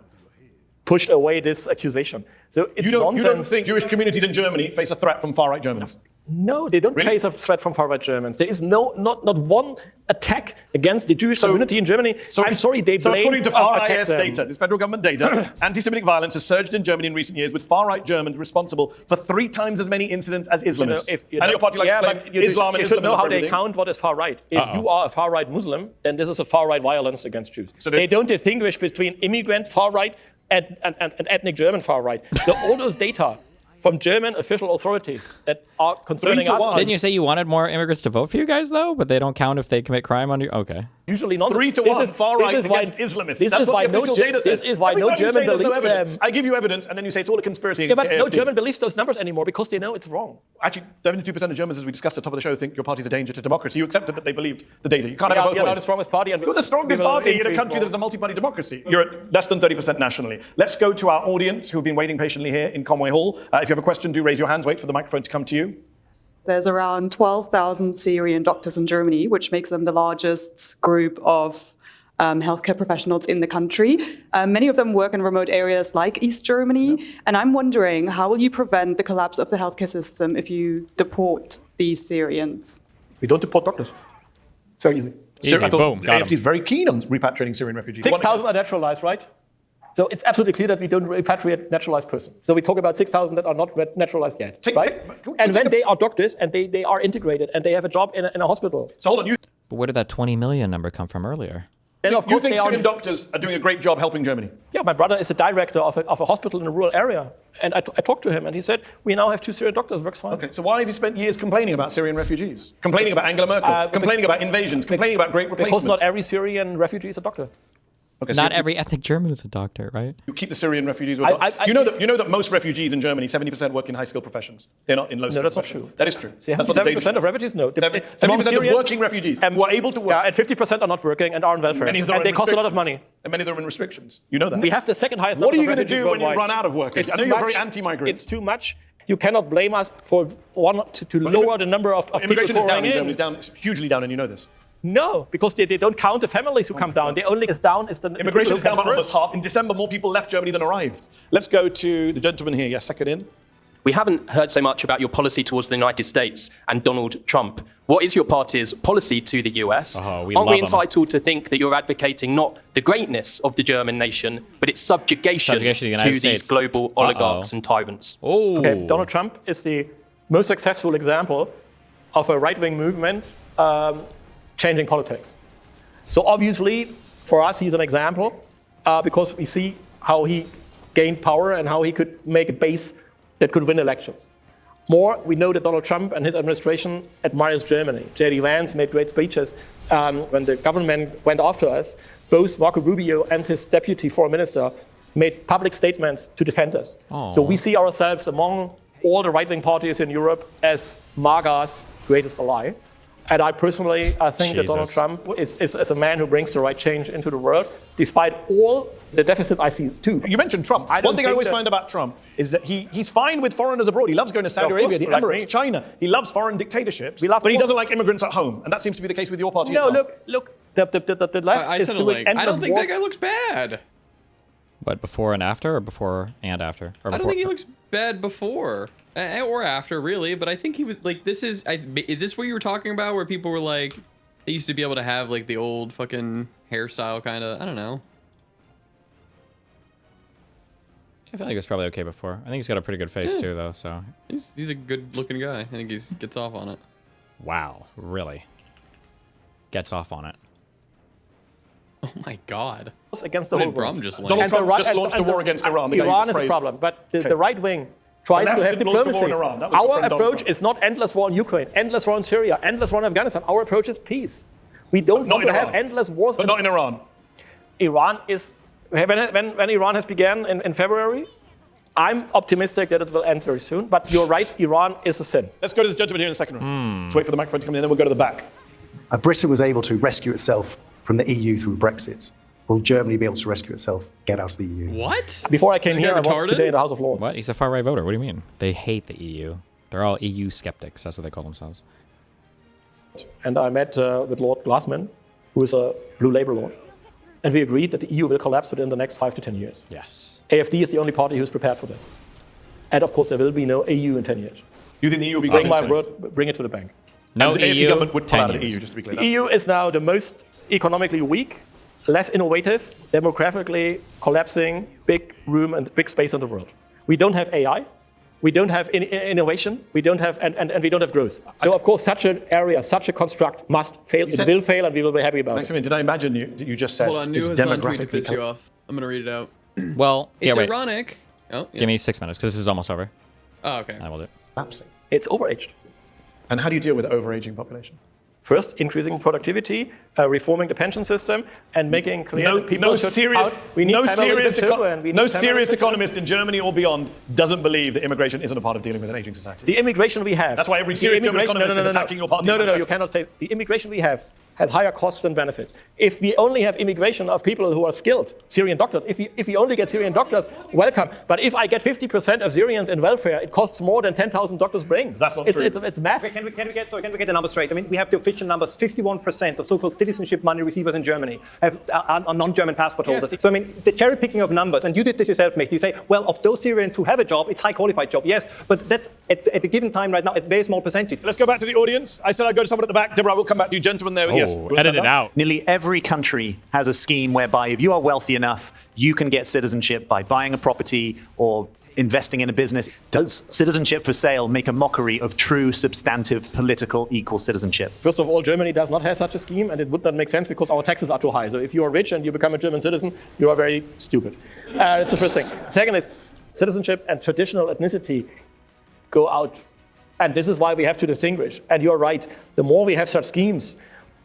Speaker 2: pushed away this accusation. So it's nonsense.
Speaker 1: You don't think Jewish communities in Germany face a threat from far-right Germans?
Speaker 2: No, they don't face a threat from far-right Germans. There is not one attack against the Jewish community in Germany. I'm sorry, they blame
Speaker 1: according to far IS
Speaker 2: them.
Speaker 1: data, this federal government data, anti-Semitic violence has surged in Germany in recent years, with far-right Germans responsible for 3 times as many incidents as Islamists.
Speaker 2: And
Speaker 1: your party likes to blame Islam and
Speaker 2: you should know how they
Speaker 1: everything.
Speaker 2: count what is far-right. If you are a far-right Muslim, then this is a far-right violence against Jews. So they don't distinguish between immigrant far-right and ethnic German far-right. All those data from German official authorities that are concerning us.
Speaker 3: Didn't you say you wanted more immigrants to vote for you guys, though? But they don't count if they commit crime on you? Okay.
Speaker 2: Usually not.
Speaker 1: 3-1 far-right against Islamists.
Speaker 2: This is why no German believes them.
Speaker 1: I give you evidence, and then you say it's all a conspiracy.
Speaker 2: Yeah, but no German believes those numbers anymore because they know it's wrong.
Speaker 1: Actually, 72% of Germans, as we discussed at the top of the show, think your party's a danger to democracy. You accepted that they believed the data. You can't have it both ways.
Speaker 2: You're not the strongest party.
Speaker 1: You're the strongest party in a country that is a multi-party democracy. You're at less than 30% nationally. Let's go to our audience who have been waiting patiently here in Conway Hall. If you have a question, do raise your hands. Wait for the microphone to come to you.
Speaker 12: There's around 12,000 Syrian doctors in Germany, which makes them the largest group of healthcare professionals in the country. Many of them work in remote areas like East Germany. And I'm wondering, how will you prevent the collapse of the healthcare system if you deport these Syrians?
Speaker 2: We don't deport doctors. It's very easy.
Speaker 1: I thought the AfD is very keen on repatriating Syrian refugees.
Speaker 2: 6,000 are naturalized, right? So it's absolutely clear that we don't repatriate naturalized persons. So we talk about 6,000 that are not naturalized yet, right? And when they are doctors and they are integrated and they have a job in a hospital.
Speaker 1: So hold on.
Speaker 3: But where did that 20 million number come from earlier?
Speaker 2: Then of course
Speaker 1: you think Syrian doctors are doing a great job helping Germany?
Speaker 2: Yeah, my brother is a director of a hospital in a rural area. And I talked to him and he said, we now have 2 Syrian doctors, works fine.
Speaker 1: Okay, so why have you spent years complaining about Syrian refugees? Complaining about Angela Merkel? Complaining about invasions? Complaining about great replacement?
Speaker 2: Because not every Syrian refugee is a doctor.
Speaker 1: Okay,
Speaker 3: not every ethnic German is a doctor, right?
Speaker 1: You keep the Syrian refugees. You know that most refugees in Germany, 70% work in high-skilled professions. They're not in low-skilled professions.
Speaker 2: Not true.
Speaker 1: That is true.
Speaker 2: 70% of refugees, no.
Speaker 1: 70% of working refugees who are able to work.
Speaker 2: Yeah, and 50% are not working and are on welfare. And they cost a lot of money.
Speaker 1: And many of them are in restrictions. You know that.
Speaker 2: We have the second highest
Speaker 1: number
Speaker 2: number
Speaker 1: of
Speaker 2: of refugees
Speaker 1: worldwide. What are you going to do when you
Speaker 2: worldwide.
Speaker 1: run out of workers? I know you're very anti-migrant.
Speaker 2: It's too much. You cannot blame us for to lower the number of people
Speaker 1: immigration is down in
Speaker 2: in.
Speaker 1: Germany. It's hugely down, and you know this.
Speaker 2: No, because they don't count the families who come down. They only is down is the
Speaker 1: immigration is down by almost half. In December, more people left Germany than arrived. Let's go to the gentleman here. Yes, second in.
Speaker 13: We haven't heard so much about your policy towards the United States and Donald Trump. What is your party's policy to the US? Aren't we entitled to think that you're advocating not the greatness of the German nation, but its subjugation to these global oligarchs and tyrants?
Speaker 2: Okay, Donald Trump is the most successful example of a right-wing movement changing politics. So obviously, for us, he's an example because we see how he gained power and how he could make a base that could win elections. More, we know that Donald Trump and his administration admires Germany. J.D. Vance made great speeches when the government went after us. Both Marco Rubio and his deputy foreign minister made public statements to defend us. So we see ourselves among all the right-wing parties in Europe as MAGA's greatest ally. And I personally think that Donald Trump is a man who brings the right change into the world, despite all the deficits I see too.
Speaker 1: You mentioned Trump. One thing I always find about Trump is that he's fine with foreigners abroad. He loves going to Saudi Arabia, the Emirates, China. He loves foreign dictatorships, but he doesn't like immigrants at home. And that seems to be the case with your party as well.
Speaker 2: Look, the left is doing endless
Speaker 9: I don't think
Speaker 2: wars.
Speaker 9: that guy looks bad.
Speaker 3: What, before and after, or before and after? Or
Speaker 9: I don't think he looks bad before or after, really. But I think he was like, is this what you were talking about, where people were like, they used to be able to have like the old fucking hairstyle, kind of? I don't know.
Speaker 3: I feel like it was probably okay before. I think he's got a pretty good face too, though. So
Speaker 9: he's a good-looking guy. I think he gets off on it.
Speaker 3: Wow, really? Gets off on it.
Speaker 9: Oh my God!
Speaker 2: Against the whole world.
Speaker 1: Donald Trump just launched a war against Iran.
Speaker 2: Iran is a problem, but the right wing tries to have diplomacy. Our approach is not endless war in Ukraine, endless war in Syria, endless war in Afghanistan. Our approach is peace. We don't want to have endless wars.
Speaker 1: But not in Iran.
Speaker 2: Iran is, when Iran has begun in February, I'm optimistic that it will end very soon. But you're right, Iran is a sin.
Speaker 1: Let's go to this gentleman here in the second room. Let's wait for the microphone to come in, then we'll go to the back.
Speaker 14: Britain was able to rescue itself from the EU through Brexit. Will Germany be able to rescue itself, get out of the EU?
Speaker 9: What?
Speaker 2: Before I came here, I was today in the House of Lords.
Speaker 3: What? He's a far-right voter. What do you mean? They hate the EU. They're all EU skeptics. That's what they call themselves.
Speaker 2: And I met with Lord Glassman, who is a Blue Labour Lord. And we agreed that the EU will collapse within the next 5 to 10 years.
Speaker 3: Yes.
Speaker 2: AfD is the only party who's prepared for that. And of course, there will be no EU in 10 years.
Speaker 1: You think the EU will be
Speaker 2: bring my
Speaker 1: complicit?
Speaker 2: word, bring it to the bank.
Speaker 3: No
Speaker 1: and the AFD
Speaker 3: EU,
Speaker 1: government would pull
Speaker 3: 10
Speaker 1: out of the
Speaker 3: years.
Speaker 1: EU, just to be clear.
Speaker 2: The EU is now the most economically weak, less innovative, demographically collapsing, big room and big space in the world. We don't have AI. We don't have innovation. We don't have and we don't have growth. So of course, such an area, such a construct must fail. It will fail, and we will be happy about
Speaker 1: Maximilian, did I imagine you just said
Speaker 9: Hold on, new
Speaker 1: it's
Speaker 9: Hasan tweet to
Speaker 1: demographically
Speaker 9: piss you off. I'm gonna read it out.
Speaker 3: Well,
Speaker 9: It's
Speaker 3: yeah, wait.
Speaker 9: ironic. Oh, yeah.
Speaker 3: Give me 6 minutes because this is almost over.
Speaker 9: Oh, okay.
Speaker 3: I will do it.
Speaker 1: collapsing.
Speaker 2: It's overaged.
Speaker 1: And how do you deal with the overaging population?
Speaker 2: First, increasing productivity, reforming the pension system, and making clear that people should
Speaker 1: serious economist in Germany or beyond doesn't believe that immigration isn't a part of dealing with an aging society.
Speaker 2: The immigration we have.
Speaker 1: That's why every serious German economist is attacking your party.
Speaker 2: No, you cannot say. The immigration we have has higher costs and benefits. If we only have immigration of people who are skilled, Syrian doctors, if we only get Syrian doctors, welcome. But if I get 50% of Syrians in welfare, it costs more than 10,000 doctors bring.
Speaker 1: That's not true.
Speaker 2: It's math.
Speaker 15: Can we get the numbers straight? I mean, we have the official numbers. 51% of so-called citizenship money receivers in Germany are non-German passport holders. So I mean, the cherry picking of numbers, and you did this yourself, Mehdi. You say, well, of those Syrians who have a job, it's high qualified job. Yes, but that's at a given time right now, a very small percentage.
Speaker 1: Let's go back to the audience. I said I'd go to someone at the back. Deborah, I will come back to you, gentlemen there. Yes,
Speaker 3: edit it out.
Speaker 16: Nearly every country has a scheme whereby if you are wealthy enough, you can get citizenship by buying a property or investing in a business. Does citizenship for sale make a mockery of true, substantive, political, equal citizenship?
Speaker 2: First of all, Germany does not have such a scheme, and it would not make sense because our taxes are too high. So if you are rich and you become a German citizen, you are very stupid. That's the first thing. Second is citizenship and traditional ethnicity go out. And this is why we have to distinguish. And you're right, the more we have such schemes,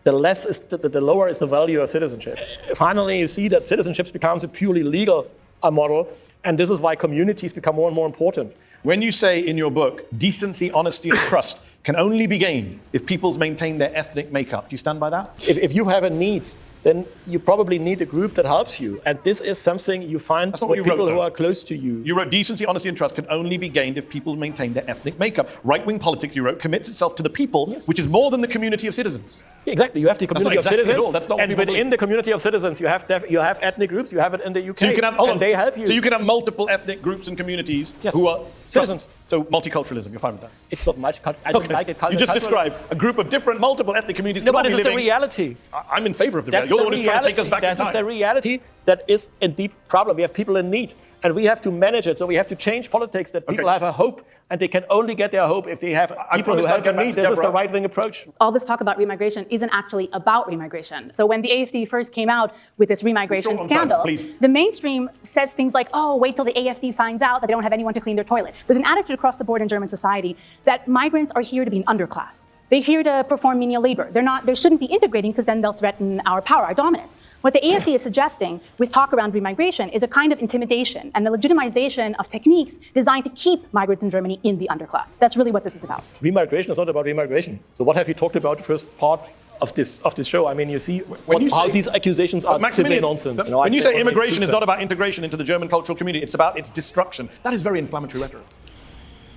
Speaker 2: the lower is the value of citizenship. Finally, you see that citizenship becomes a purely legal model, and this is why communities become more and more important.
Speaker 1: When you say in your book, decency, honesty, and trust can only be gained if peoples maintain their ethnic makeup, do you stand by that?
Speaker 2: If you have a need, then you probably need a group that helps you. And this is something you find with people who are close to you.
Speaker 1: You wrote decency, honesty, and trust can only be gained if people maintain their ethnic makeup. Right-wing politics, you wrote, commits itself to the people, which is more than the community of citizens.
Speaker 2: Exactly, you have the community of citizens,
Speaker 1: That's not what
Speaker 2: and
Speaker 1: people
Speaker 2: within the community of citizens, you have ethnic groups. You have it in the UK,
Speaker 1: so you can have,
Speaker 2: and they help you.
Speaker 1: So you can have multiple ethnic groups and communities who are citizens. So multiculturalism, you're fine with that?
Speaker 2: It's not multicultural. I don't like it.
Speaker 1: You just described a group of different, multiple ethnic communities.
Speaker 2: No, but this is the reality.
Speaker 1: I'm in favor of the reality. You're the one who's trying to take us back in time.
Speaker 2: That's the reality that is a deep problem. We have people in need, and we have to manage it. So we have to change politics that people have a hope, and they can only get their hope if they have people who help in need. This is the right-wing approach.
Speaker 11: All this talk about remigration isn't actually about remigration. So when the AFD first came out with this remigration scandal, the mainstream says things like, oh, wait till the AFD finds out that they don't have anyone to clean their toilets. There's an attitude across the board in German society that migrants are here to be an underclass. They're here to perform menial labor. They shouldn't be integrating because then they'll threaten our power, our dominance. What the AFD is suggesting with talk around remigration is a kind of intimidation and the legitimization of techniques designed to keep migrants in Germany in the underclass. That's really what this is about.
Speaker 2: Remigration is not about remigration. So what have you talked about the first part of this show? I mean, you see how these accusations are simply nonsense.
Speaker 1: When you say immigration is not about integration into the German cultural community, it's about its destruction. That is very inflammatory rhetoric.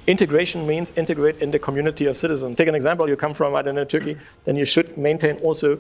Speaker 2: Integration means integrate in the community of citizens. Take an example, you come from, I don't know, Turkey, then you should maintain also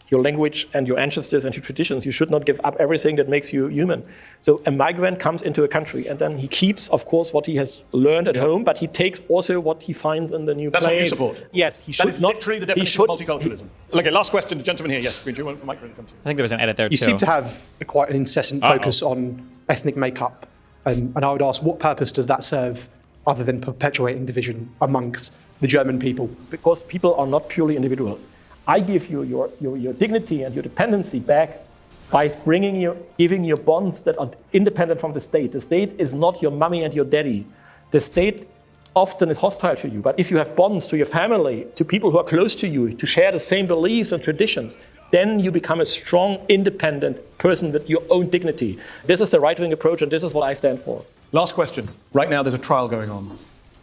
Speaker 2: your language and your ancestors and your traditions. You should not give up everything that makes you human. So a migrant comes into a country and then he keeps, of course, what he has learned at home, but he takes also what he finds in the new place.
Speaker 1: That's what you support?
Speaker 2: Yes, he should
Speaker 1: not. That is literally the definition of multiculturalism. Okay, last question, the gentleman here. Yes, do you want the microphone to come to you?
Speaker 3: I think there was an edit there too.
Speaker 14: You seem to have quite an incessant focus on ethnic makeup. And I would ask, what purpose does that serve other than perpetuating division amongst the German people?
Speaker 2: Because people are not purely individual. I give you your dignity and your dependency back by giving you bonds that are independent from the state. The state is not your mommy and your daddy. The state often is hostile to you. But if you have bonds to your family, to people who are close to you, to share the same beliefs and traditions, then you become a strong, independent person with your own dignity. This is the right-wing approach, and this is what I stand for.
Speaker 1: Last question. Right now, there's a trial going on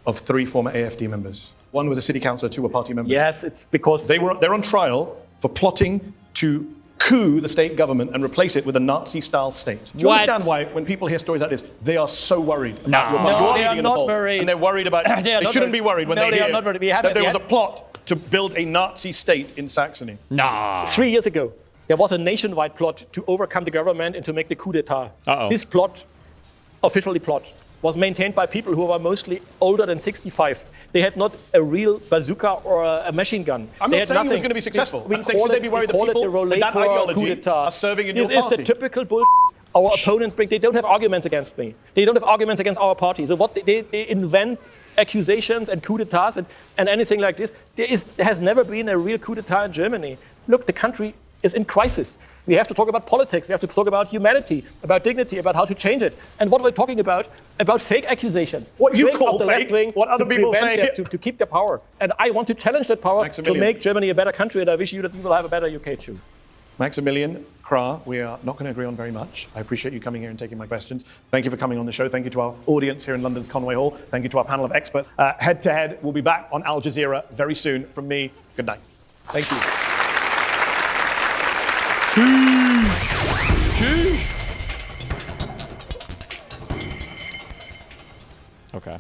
Speaker 1: of 3 former AFD members. One was a city councillor, 2 were party members.
Speaker 2: Yes, it's because
Speaker 1: they're on trial for plotting to coup the state government and replace it with a Nazi-style state. Do you understand why, when people hear stories like this, they are so worried about your
Speaker 2: No, they are not worried.
Speaker 1: And they're worried about they shouldn't be worried when they hear that there was a plot to build a Nazi state in Saxony.
Speaker 3: No.
Speaker 2: 3 years ago, there was a nationwide plot to overcome the government and to make the coup d'etat. This plot, officially plot, was maintained by people who were mostly older than 65. They had not a real bazooka or a machine gun.
Speaker 1: I'm
Speaker 2: they
Speaker 1: not
Speaker 2: had
Speaker 1: saying
Speaker 2: nothing.
Speaker 1: he was going to be successful.
Speaker 2: We
Speaker 1: I'm saying
Speaker 2: call
Speaker 1: should
Speaker 2: it,
Speaker 1: they be worried
Speaker 2: we call
Speaker 1: that
Speaker 2: it the
Speaker 1: people with that
Speaker 2: Rollator coup
Speaker 1: ideology
Speaker 2: d'etat.
Speaker 1: are serving in your
Speaker 2: This is
Speaker 1: party?
Speaker 2: the typical bullshit our opponents bring. They don't have arguments against me. They don't have arguments against our party. So what they invent accusations and coup d'etats and anything like this. There has never been a real coup d'etat in Germany. Look, the country is in crisis. We have to talk about politics. We have to talk about humanity, about dignity, about how to change it. And what we're talking about fake accusations.
Speaker 1: What you
Speaker 2: Trick
Speaker 1: call
Speaker 2: of the
Speaker 1: fake,
Speaker 2: left wing
Speaker 1: what other
Speaker 2: to
Speaker 1: people
Speaker 2: prevent
Speaker 1: say.
Speaker 2: to keep their power. And I want to challenge that power to
Speaker 1: Maximilian.
Speaker 2: make Germany a better country. And I wish you that we will have a better UK too.
Speaker 1: Maximilian Krah, we are not going to agree on very much. I appreciate you coming here and taking my questions. Thank you for coming on the show. Thank you to our audience here in London's Conway Hall. Thank you to our panel of experts. Head to Head will be back on Al Jazeera very soon. From me, good night. Thank you.
Speaker 3: Okay.